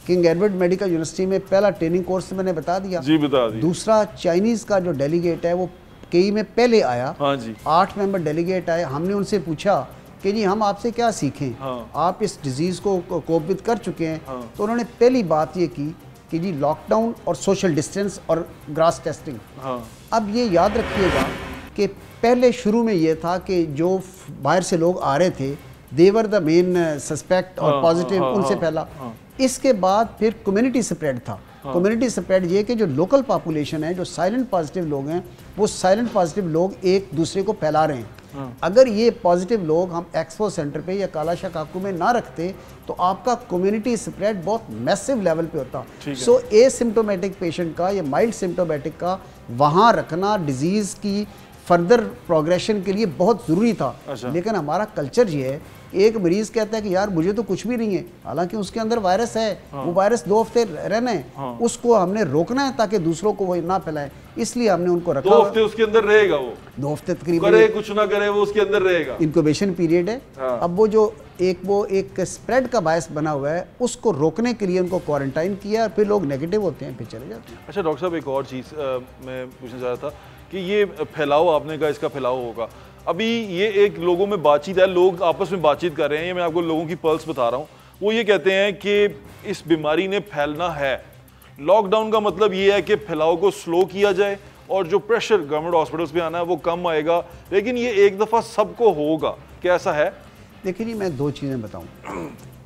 किंग एडवर्ड मेडिकल यूनिवर्सिटी में पहला ट्रेनिंग कोर्स मैंने बता दिया जी, बता दिया। दूसरा, चाइनीज़ का जो डेलीगेट है वो केई में पहले आया, हाँ जी, 8 मेंबर डेलीगेट आए। हमने उनसे पूछा कि जी हम आपसे क्या सीखें, हाँ, आप इस डिजीज़ को कोप कर चुके हैं, हाँ, तो उन्होंने पहली बात ये की कि जी लॉकडाउन और सोशल डिस्टेंस और ग्रास टेस्टिंग। हाँ। अब ये याद रखिएगा कि पहले शुरू में ये था कि जो बाहर से लोग आ रहे थे देवर द मेन सस्पेक्ट और पॉजिटिव, उनसे फैला। इसके बाद फिर कम्युनिटी स्प्रेड था। कम्युनिटी स्प्रेड ये कि जो लोकल पॉपुलेशन है, जो साइलेंट पॉजिटिव लोग हैं, वो साइलेंट पॉजिटिव लोग एक दूसरे को फैला रहे हैं। अगर ये पॉजिटिव लोग हम एक्सपो सेंटर पे या कालाशाह काकू में ना रखते तो आपका कम्युनिटी स्प्रेड बहुत मैसिव लेवल पे होता। सो एसिम्प्टोमेटिक पेशेंट का या माइल्ड सिम्प्टोमेटिक का वहाँ रखना डिजीज़ की फर्दर प्रोग्रेशन के लिए बहुत ज़रूरी था। लेकिन हमारा कल्चर ये है, एक मरीज़ कहता है कि यार मुझे तो कुछ भी नहीं है, हालांकि उसके अंदर वायरस है, वो वायरस 2 हफ्ते रहना है, उसको हमने रोकना है ताकि दूसरों को वो ना फैलाए, इसलिए हमने उनको रखा। 2 हफ्ते उसके अंदर रहेगा, वो 2 हफ्ते तकरीबन, करे कुछ ना करे वो उसके अंदर रहेगा। इंक्यूबेशन पीरियड है। अब वो जो एक स्प्रेड का बायस बना हुआ है उसको रोकने के लिए उनको क्वारंटाइन किया और फिर लोग नेगेटिव होते हैं, फिर चले जाते हैं। अच्छा डॉक्टर साहब, एक और चीज़ मैं पूछना चाह रहा था कि ये फैलाव आपने कहा इसका फैलाव होगा, अभी ये एक लोगों में बातचीत है, लोग आपस में बातचीत कर रहे हैं, ये मैं आपको लोगों की पल्स बता रहा हूँ। वो ये कहते हैं कि इस बीमारी ने फैलना है, लॉकडाउन का मतलब ये है कि फैलाव को स्लो किया जाए और जो प्रेशर गवर्नमेंट हॉस्पिटल्स पे आना है वो कम आएगा, लेकिन ये एक दफ़ा सबको होगा, क्या ऐसा है? देखिए जी, मैं दो चीज़ें बताऊँ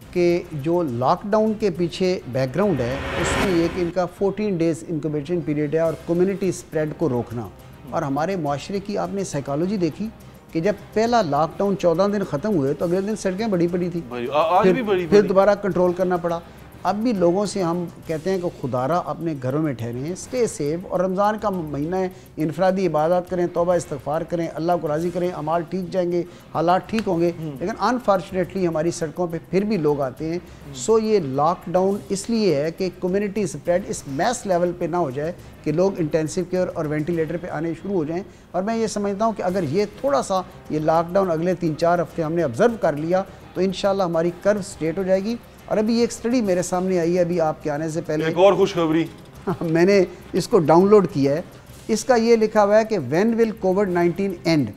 कि जो लॉकडाउन के पीछे बैकग्राउंड है उसमें ये कि इनका 14 डेज़ इंक्यूबेशन पीरियड है और कम्युनिटी स्प्रेड को रोकना। और हमारे माशरे की आपने साइकोलॉजी देखी कि जब पहला लॉकडाउन 14 दिन ख़त्म हुए तो अगले दिन सड़कें बड़ी पड़ी थी, फिर दोबारा कंट्रोल करना पड़ा। अब भी लोगों से हम कहते हैं कि खुदारा अपने घरों में ठहरें, स्टे सेफ, और रमज़ान का महीना है, इनफरादी इबादत करें, तौबा इस्तग़फ़ार करें, अल्लाह को राज़ी करें, अमाल ठीक जाएंगे, हालात ठीक होंगे। लेकिन अनफॉर्चुनेटली हमारी सड़कों पे फिर भी लोग आते हैं। सो ये लॉकडाउन इसलिए है कि कम्युनिटी स्प्रेड इस मैस लेवल पे ना हो जाए कि लोग इंटेंसिव केयर और वेंटिलेटर पे आने शुरू हो जाएं। और मैं ये समझता हूँ कि अगर ये थोड़ा सा ये लॉकडाउन अगले 3-4 हफ्ते हमने ऑब्ज़र्व कर लिया तो इंशाल्लाह हमारी कर्व स्ट्रेट हो जाएगी। और अभी एक स्टडी मेरे सामने आई है, अभी आपके आने से पहले, एक और खुशखबरी मैंने इसको डाउनलोड किया है। इसका ये लिखा हुआ है कि व्हेन विल कोविड-19 end,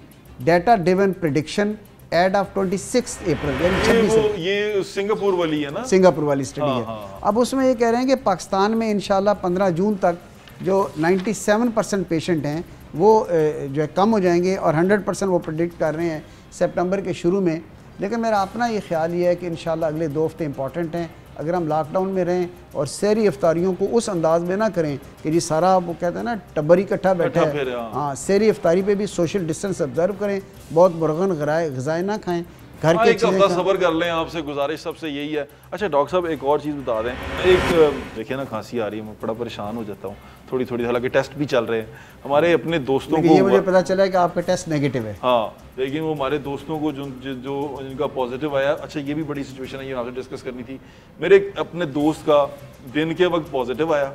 data driven prediction end of 26 April, यानी 26। ये सिंगापुर वाली है ना, सिंगापुर वाली स्टडी है। अब उसमें ये कह रहे हैं कि पाकिस्तान में इंशाल्लाह 15 जून तक जो 97% पेशेंट हैं वो जो है कम हो जाएंगे और 100% वो प्रेडिक्ट कर रहे हैं सितंबर के शुरू में। लेकिन मेरा अपना ये ख्याल ये है कि इंशाल्लाह अगले 2 हफ्ते इंपॉर्टेंट हैं। अगर हम लॉकडाउन में रहें और सहरी इफ्तारियों को उस अंदाज में ना करें कि जी सारा वो कहते हैं ना टब्बर इकट्ठा बैठा है, हाँ, सहरी इफ्तारी पे भी सोशल डिस्टेंस ऑब्जर्व करें, बहुत मुरगन ग़िज़ाएँ ना खाएं, घर के एक हफ्ता सब्र कर लें, आपसे गुजारिश सबसे यही है। अच्छा डॉक्टर साहब एक और चीज़ बता दें, एक देखिए ना खांसी आ रही है, मैं बड़ा परेशान हो जाता हूँ थोड़ी थोड़ी, हालांकि टेस्ट भी चल रहे हैं हमारे अपने दोस्तों को। ये मुझे पता चला है कि आपका टेस्ट नेगेटिव है। हाँ, लेकिन वो हमारे दोस्तों को जो जिनका पॉजिटिव आया, अच्छा ये भी बड़ी सिचुएशन है, ये आपसे डिस्कस करनी थी। मेरे अपने दोस्त का दिन के वक्त पॉजिटिव आया,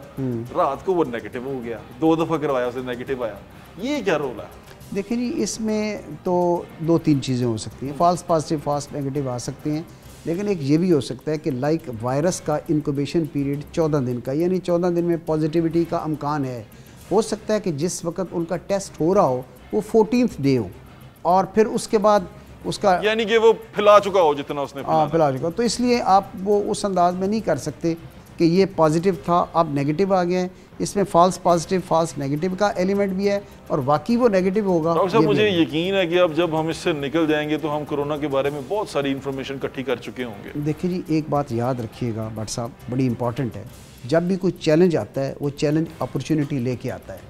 रात को वो नेगेटिव हो गया, 2 दफ़ा करवाया उससे नेगेटिव आया, ये क्या रोल है? देखिए जी, इसमें तो 2-3 चीज़ें हो सकती हैं, फॉल्स पॉजिटिव फॉल्स नेगेटिव आ सकते हैं, लेकिन एक ये भी हो सकता है कि लाइक वायरस का इंक्यूबेशन पीरियड 14 दिन का, यानी 14 दिन में पॉजिटिविटी का इम्कान है। हो सकता है कि जिस वक्त उनका टेस्ट हो रहा हो वो 14th डे हो और फिर उसके बाद उसका, यानी कि वो फैला चुका हो जितना उसने फैला चुका, तो इसलिए आप वो उस अंदाज में नहीं कर सकते कि ये पॉजिटिव था अब नेगेटिव आ गया है। इसमें फॉल्स पॉजिटिव फॉल्स नेगेटिव का एलिमेंट भी है और वाकई वो नेगेटिव होगा। डॉक्टर साहब मुझे यकीन है कि अब जब हम इससे निकल जाएंगे तो हम कोरोना के बारे में बहुत सारी इन्फॉर्मेशन इकट्ठी कर चुके होंगे। देखिए जी, एक बात याद रखिएगा भट्ट साहब, बड़ी इंपॉर्टेंट है, जब भी कोई चैलेंज आता है वो चैलेंज अपॉर्चुनिटी लेके आता है,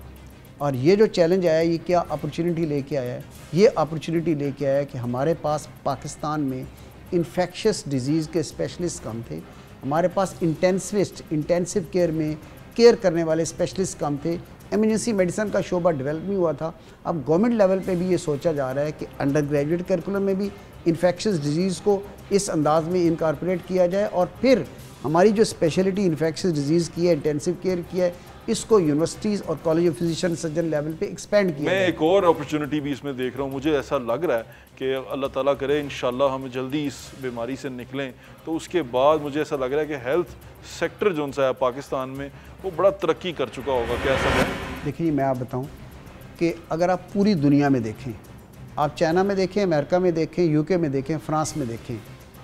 और ये जो चैलेंज आया ये क्या अपॉर्चुनिटी लेके आया है? ये अपॉर्चुनिटी लेके आया है कि हमारे पास पाकिस्तान में इन्फेक्शस डिजीज़ के स्पेशलिस्ट कम थे, हमारे पास इंटेंसिव केयर में केयर करने वाले स्पेशलिस्ट कम थे, एमरजेंसी मेडिसिन का शोबा डेवलप नहीं हुआ था। अब गवर्नमेंट लेवल पे भी ये सोचा जा रहा है कि अंडर ग्रेजुएट करिकुलम में भी इन्फेक्शस डिजीज़ को इस अंदाज में इनकॉर्पोरेट किया जाए और फिर हमारी जो स्पेशलिटी इन्फेक्शस डिजीज़ की है, इंटेंसिव केयर की है, इसको यूनिवर्सिटीज़ और college of physician surgeon level पे एक्सपेंड किया। मैं एक और अपॉर्चुनिटी भी इसमें देख रहा हूँ, मुझे ऐसा लग रहा है कि अल्लाह ताला करे इंशाल्लाह हम जल्दी इस बीमारी से निकलें, तो उसके बाद मुझे ऐसा लग रहा है कि हेल्थ सेक्टर जो सा है पाकिस्तान में वो बड़ा तरक्की कर चुका होगा। क्या ऐसा है? देखिए मैं आप बताऊँ कि अगर आप पूरी दुनिया में देखें, आप चाइना में देखें, अमेरिका में देखें, यूके में देखें, फ्रांस में देखें,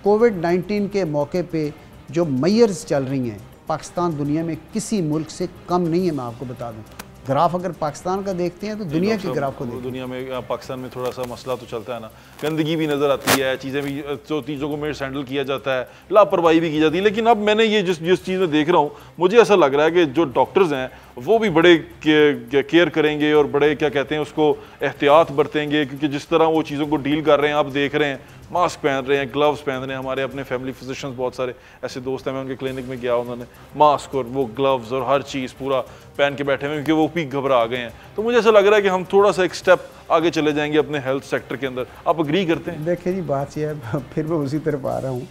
कोविड-19 के मौके पे जो मेयर्स चल रही हैं, पाकिस्तान दुनिया में किसी मुल्क से कम नहीं है। मैं आपको बता दूं, ग्राफ अगर पाकिस्तान का देखते हैं तो दुनिया के ग्राफ को देखते हैं। दुनिया में पाकिस्तान में थोड़ा सा मसला तो चलता है ना, गंदगी भी नज़र आती है, चीज़ें भी, जो चीज़ों को मिस हैंडल किया जाता है, लापरवाही भी की जाती है। लेकिन अब मैंने ये जिस चीज़ में देख रहा हूँ, मुझे ऐसा लग रहा है कि जो डॉक्टर्स हैं वो भी बड़े केयर करेंगे और बड़े क्या कहते हैं उसको एहतियात बरतेंगे, क्योंकि जिस तरह वो चीज़ों को डील कर रहे हैं, आप देख रहे हैं मास्क पहन रहे हैं, ग्लव्स पहन रहे हैं। हमारे अपने फैमिली फिजिशियंस बहुत सारे ऐसे दोस्त हैं, मैं उनके क्लिनिक में गया, उन्होंने मास्क और वो ग्लव्स और हर चीज़ पूरा पहन के बैठे हुए, क्योंकि वो भी घबरा गए हैं। तो मुझे ऐसा लग रहा है कि हम थोड़ा सा एक स्टेप आगे चले जाएंगे अपने हेल्थ सेक्टर के अंदर। आप अग्री करते हैं? देखिए जी, बात यह है, फिर मैं उसी तरफ आ रहा हूँ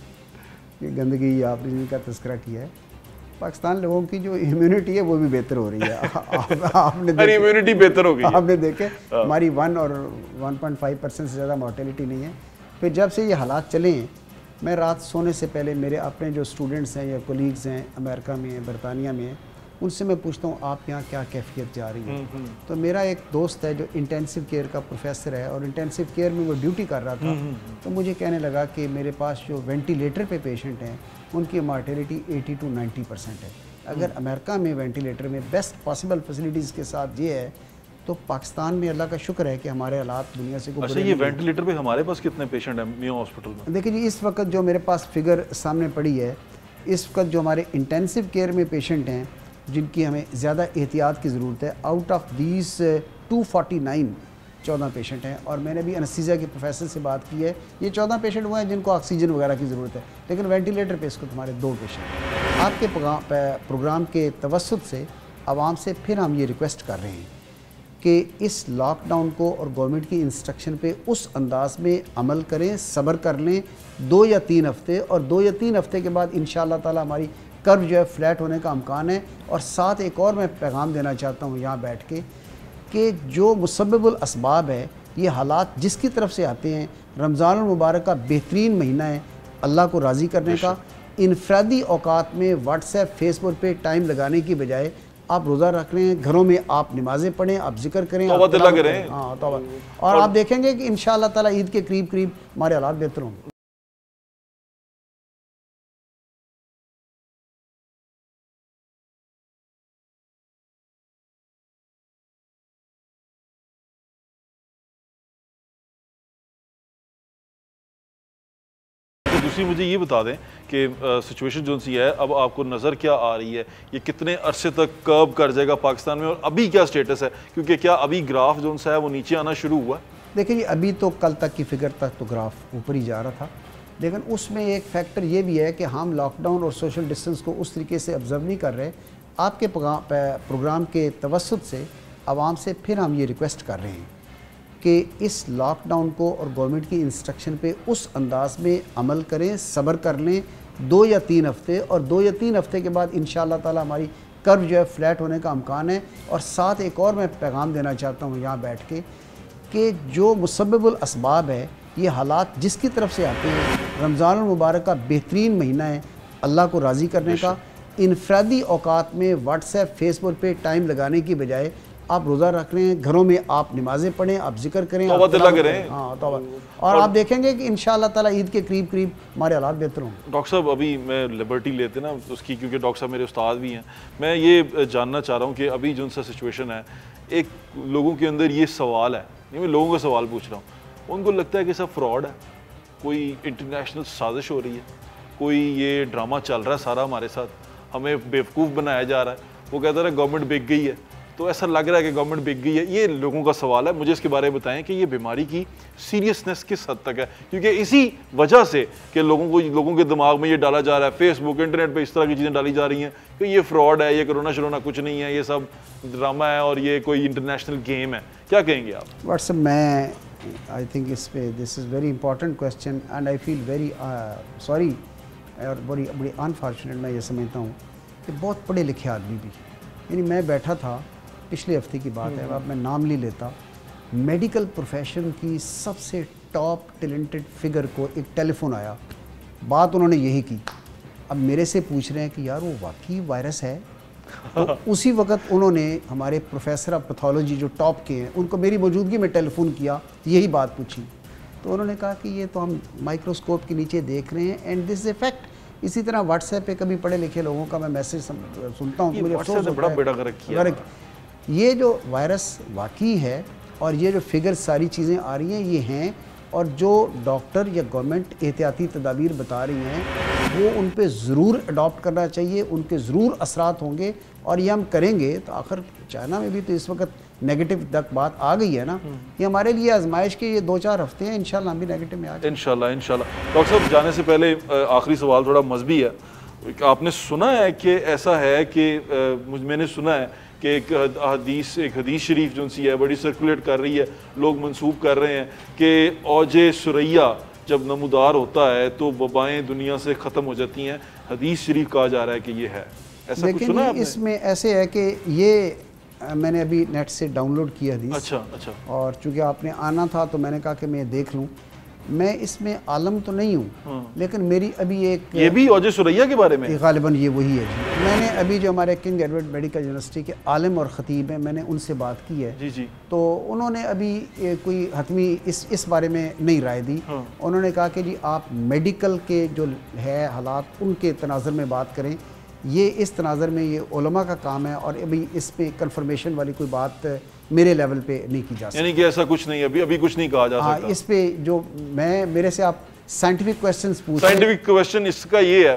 कि गंदगी आपने जिनका तज़किरा किया है, पाकिस्तान लोगों की जो इम्यूनिटी है वो भी बेहतर हो रही है। आपने इम्यूनिटी बेहतर हो गई, आपने देखे हमारी 1 और 1.5% से ज़्यादा मॉर्टेलिटी नहीं है। फिर जब से ये हालात चले हैं, मैं रात सोने से पहले मेरे अपने जो स्टूडेंट्स हैं या कोलीग्स हैं अमेरिका में हैं, बरतानिया में हैं, उनसे मैं पूछता हूँ आप यहाँ क्या कैफियत जा रही है। तो मेरा एक दोस्त है जो इंटेंसिव केयर का प्रोफेसर है और इंटेंसिव केयर में वो ड्यूटी कर रहा था, तो मुझे कहने लगा कि मेरे पास जो वेंटिलेटर पे पेशेंट हैं उनकी मॉर्टेलिटी 80 to 90% है। अगर अमेरिका में वेंटिलेटर में बेस्ट पॉसिबल फैसिलिटीज़ के साथ ये है, तो पाकिस्तान में अल्लाह का शुक्र है कि हमारे हालात दुनिया से अच्छा, ये वेंटिलेटर पे हमारे पास कितने पेशेंट हैं मियां हॉस्पिटल में? देखिए जी, इस वक्त जो मेरे पास फिगर सामने पड़ी है, इस वक्त जो हमारे इंटेंसिव केयर में पेशेंट हैं जिनकी हमें ज़्यादा एहतियात की ज़रूरत है, आउट ऑफ दीज 249 14 पेशेंट हैं। और मैंने भी एनेस्थीसिया के प्रोफेसर से बात की है, ये 14 पेशेंट वो हैं जिनको ऑक्सीजन वगैरह की ज़रूरत है, लेकिन वेंटिलेटर पे इसको तुम्हारे 2 पेशेंट। आपके प्रोग्राम के तवस्सुत से आवाम से फिर हम ये रिक्वेस्ट कर रहे हैं कि इस लॉकडाउन को और गवर्नमेंट की इंस्ट्रक्शन पे उस अंदाज में अमल करें, सब्र कर लें 2 या 3 हफ्ते, और 2 या 3 हफ्ते के बाद इंशाअल्लाह ताला हमारी कर्व जो है फ्लैट होने का इम्कान है। और साथ एक और मैं पैगाम देना चाहता हूँ यहाँ बैठ के कि जो मुसब्बिबुल असबाब है, ये हालात जिसकी तरफ से आते हैं, रमज़ान मुबारक का बेहतरीन महीना है अल्लाह को राज़ी करने का। इनफरादी औकात में व्हाट्सएप फेसबुक पे टाइम लगाने की बजाय आप रोज़ा रख रहे हैं, घरों में आप नमाज़ें पढ़ें, आप जिक्र करें, तौबा करें। हाँ, तौबा। और आप देखेंगे कि इंशाअल्लाह ताला ईद के करीब करीब हमारे हालात बेहतर होंगे। दूसरी मुझे ये बता दें कि सिचुएशन जो सी है, अब आपको नज़र क्या आ रही है, ये कितने अरसे तक कर्ब कर जाएगा पाकिस्तान में, और अभी क्या स्टेटस है, क्योंकि क्या अभी ग्राफ जो सा है वो नीचे आना शुरू हुआ है? देखिए जी, अभी तो कल तक की फिगर तक तो ग्राफ ऊपर ही जा रहा था, लेकिन उसमें एक फैक्टर ये भी है कि हम लॉकडाउन और सोशल डिस्टेंस को उस तरीके से ऑब्ज़र्व नहीं कर रहे। आपके प्रोग्राम के तवस्सुत से आवाम से फिर हम ये रिक्वेस्ट कर रहे हैं कि इस लॉकडाउन को और गवर्नमेंट की इंस्ट्रक्शन पे उस अंदाज में अमल करें, सब्र कर लें 2 या 3 हफ्ते, और 2 या 3 हफ्ते के बाद इंशाअल्लाह ताला हमारी कर्व जो है फ्लैट होने का इम्कान है। और साथ एक और मैं पैगाम देना चाहता हूँ यहाँ बैठ के कि जो मुसब्बिबुल असबाब है, ये हालात जिसकी तरफ से आते हैं, रमज़ान मुबारक का बेहतरीन महीना है अल्लाह को राज़ी करने का। इनफरादी औकात में व्हाट्सएप फेसबुक पे टाइम लगाने की बजाय आप रोज़ा रख रहे हैं, घरों में आप नमाज़ें पढ़ें, आप जिक्र करें, तौबा करें। हाँ तौबा, और आप देखेंगे कि इंशाअल्लाह ताला ईद के करीब करीब हमारे हालात बेहतर होंगे। डॉक्टर साहब, अभी मैं लिबर्टी लेते ना उसकी, क्योंकि डॉक्टर साहब मेरे उस्ताद भी हैं, मैं ये जानना चाह रहा हूँ कि अभी जो सा सिचुएशन है, एक लोगों के अंदर ये सवाल है, मैं लोगों का सवाल पूछ रहा हूँ, उनको लगता है कि सब फ्रॉड है, कोई इंटरनेशनल साजिश हो रही है, कोई ये ड्रामा चल रहा है सारा हमारे साथ, हमें बेवकूफ़ बनाया जा रहा है। वो कहता है गवर्नमेंट बिक गई है, तो ऐसा लग रहा है कि गवर्नमेंट बिक गई है। ये लोगों का सवाल है, मुझे इसके बारे में बताएं कि ये बीमारी की सीरियसनेस किस हद तक है, क्योंकि इसी वजह से कि लोगों के दिमाग में ये डाला जा रहा है, फेसबुक इंटरनेट पे इस तरह की चीज़ें डाली जा रही हैं कि ये फ्रॉड है, ये कोरोना शरोना कुछ नहीं है, ये सब ड्रामा है और ये कोई इंटरनेशनल गेम है। क्या कहेंगे आप? व्हाट्सएप मैं आई थिंक इस पे this is very important question and I feel very sorry और बड़ी अनफॉर्चुनेट मैं ये समझता हूँ कि बहुत पढ़े लिखे आदमी भी, यानी मैं बैठा था पिछले हफ्ते की बात है, अब मैं नाम नहीं लेता, मेडिकल प्रोफेशन की सबसे टॉप टैलेंटेड फिगर को एक टेलीफोन आया, बात उन्होंने यही की। अब मेरे से पूछ रहे हैं कि यार वो वाकई वायरस है। तो उसी वक्त उन्होंने हमारे प्रोफेसर ऑफ पैथोलॉजी जो टॉप के हैं उनको मेरी मौजूदगी में टेलीफोन किया, यही बात पूछी, तो उन्होंने कहा कि ये तो हम माइक्रोस्कोप के नीचे देख रहे हैं एंड दिस इज फैक्ट। इसी तरह व्हाट्सएप पे कभी पढ़े लिखे लोगों का मैं मैसेज सुनता हूँ, मुझे अफसोस होता है। ये जो वायरस वाकई है और ये जो फिगर सारी चीज़ें आ रही हैं ये हैं, और जो डॉक्टर या गवर्नमेंट एहतियाती तदाबीर बता रही हैं वो उन पे ज़रूर अडॉप्ट करना चाहिए, उनके ज़रूर असरात होंगे और ये हम करेंगे। तो आखिर चाइना में भी तो इस वक्त नेगेटिव तक बात आ गई है ना, ये हमारे लिए आजमाइश के ये 2-4 हफ्ते हैं, इंशाल्लाह हम भी नेगेटिव में आ जाएंगे इंशाल्लाह। डॉक्टर साहब, जाने से पहले आखिरी सवाल थोड़ा मजहबी है। आपने सुना है कि ऐसा है कि मैंने सुना है कि एक हदीस शरीफ जो सी है बड़ी सर्कुलेट कर रही है, लोग मंसूब कर रहे हैं कि औजे सुरैया जब नमूदार होता है तो वबाएं दुनिया से ख़त्म हो जाती हैं। हदीस शरीफ कहा जा रहा है कि ये है, ऐसा कुछ सुना है आपने? इसमें ऐसे है कि ये मैंने अभी नेट से डाउनलोड किया हदीस। अच्छा। और चूँकि आपने आना था तो मैंने कहा कि मैं देख लूँ। मैं इसमें आलम तो नहीं हूँ, लेकिन मेरी अभी एक ये भी औजे सुरैया के बारे में गालिबन ये वही है जी। मैंने अभी जो हमारे किंग एडवर्ड मेडिकल यूनिवर्सिटी के आलिम और ख़तीब हैं, मैंने उनसे बात की है जी। तो उन्होंने अभी कोई हतमी इस बारे में नहीं राय दी। उन्होंने कहा कि जी आप मेडिकल के जो है हालात उनके तनाज़र में बात करें, ये इस तनाज़र में ये उलमा का काम है और अभी इस पर कन्फर्मेशन वाली कोई बात मेरे लेवल पे नहीं की जा सकती। यानी कि ऐसा कुछ नहीं, अभी कुछ नहीं कहा जा सकता। इस पे जो मेरे से आप साइंटिफिक क्वेश्चंस पूछ, साइंटिफिक क्वेश्चन इसका ये है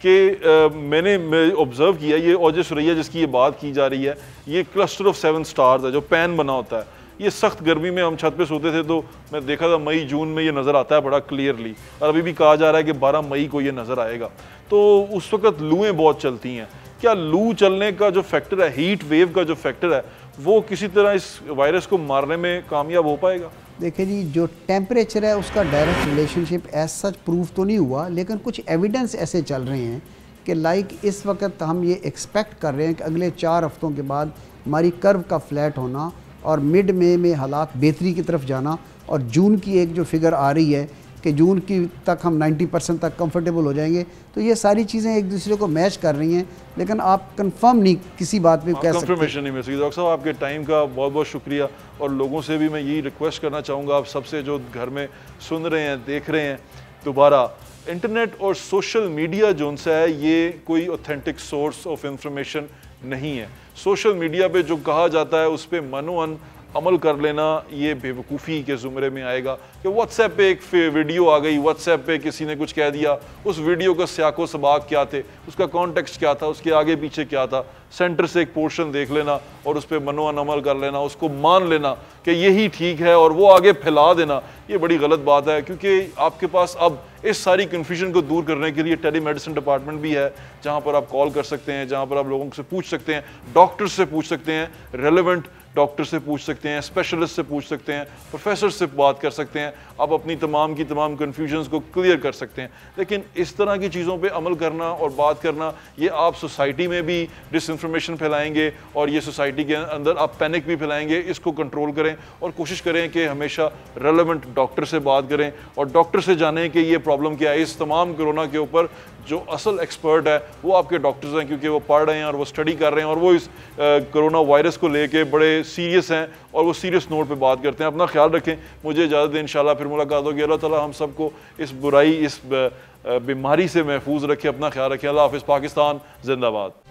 कि मैंने ऑब्जर्व किया, ये औजे सुरैया जिसकी ये बात की जा रही है, ये क्लस्टर ऑफ 7 स्टार्स है जो पैन बना होता है। ये सख्त गर्मी में हम छत पे सोते थे तो मैं देखा था मई जून में ये नज़र आता है बड़ा क्लियरली, और अभी भी कहा जा रहा है कि 12 मई को ये नज़र आएगा। तो उस वक्त लूएँ बहुत चलती हैं। क्या लू चलने का जो फैक्टर है, हीट वेव का जो फैक्टर है, वो किसी तरह इस वायरस को मारने में कामयाब हो पाएगा? देखिए जी, जो टेम्परेचर है उसका direct relationship as such prove तो नहीं हुआ, लेकिन कुछ एविडेंस ऐसे चल रहे हैं कि लाइक इस वक्त हम ये एक्सपेक्ट कर रहे हैं कि अगले 4 हफ्तों के बाद हमारी कर्व का फ्लैट होना और मिड मई में हालात बेहतरी की तरफ जाना, और जून की एक जो फिगर आ रही है कि जून की तक हम 90% तक कंफर्टेबल हो जाएंगे। तो ये सारी चीज़ें एक दूसरे को मैच कर रही हैं, लेकिन आप कंफर्म नहीं किसी बात पे कह सकते, कंफर्मेशन नहीं मिल सकती। डॉक्टर साहब, आपके टाइम का बहुत बहुत शुक्रिया, और लोगों से भी मैं यही रिक्वेस्ट करना चाहूँगा, आप सबसे जो घर में सुन रहे हैं देख रहे हैं, दोबारा इंटरनेट और सोशल मीडिया जो सा है ये कोई ऑथेंटिक सोर्स ऑफ इंफॉर्मेशन नहीं है। सोशल मीडिया पे जो कहा जाता है उस पर मनोअन अमल कर लेना ये बेवकूफ़ी के ज़ुमरे में आएगा कि व्हाट्सएप पे एक वीडियो आ गई, व्हाट्सएप पे किसी ने कुछ कह दिया, उस वीडियो का सियाको सबाक क्या थे, उसका कॉन्टेक्स्ट क्या था, उसके आगे पीछे क्या था, सेंटर से एक पोर्शन देख लेना और उस पर मनोअन अमल कर लेना, उसको मान लेना कि यही ठीक है और वो आगे फैला देना, ये बड़ी गलत बात है। क्योंकि आपके पास अब इस सारी कन्फ्यूजन को दूर करने के लिए टेली मेडिसिन डिपार्टमेंट भी है, जहाँ पर आप कॉल कर सकते हैं, जहाँ पर आप लोगों से पूछ सकते हैं, डॉक्टर से पूछ सकते हैं, रेलेवेंट डॉक्टर से पूछ सकते हैं, स्पेशलिस्ट से पूछ सकते हैं, प्रोफेसर से बात कर सकते हैं, आप अपनी तमाम की तमाम कन्फ्यूजन्स को क्लियर कर सकते हैं। लेकिन इस तरह की चीज़ों पे अमल करना और बात करना, ये आप सोसाइटी में भी डिसइंफॉर्मेशन फैलाएंगे और ये सोसाइटी के अंदर आप पैनिक भी फैलाएंगे। इसको कंट्रोल करें और कोशिश करें कि हमेशा रेलेवेंट डॉक्टर से बात करें और डॉक्टर से जानें कि ये प्रॉब्लम क्या है। इस तमाम कोरोना के ऊपर जो असल एक्सपर्ट है वो आपके डॉक्टर्स हैं, क्योंकि वो पढ़ रहे हैं और वो स्टडी कर रहे हैं और वो इस कोरोना वायरस को लेके बड़े सीरियस हैं और वो सीरियस नोट पे बात करते हैं। अपना ख्याल रखें, मुझे इजाज़त दें, इंशाल्लाह फिर मुलाकात होगी। अल्लाह ताला हम सबको इस बुराई, इस बीमारी से महफूज रखे। अपना ख्याल रखें। अल्लाह हाफ़िज़। पाकिस्तान जिंदाबाद।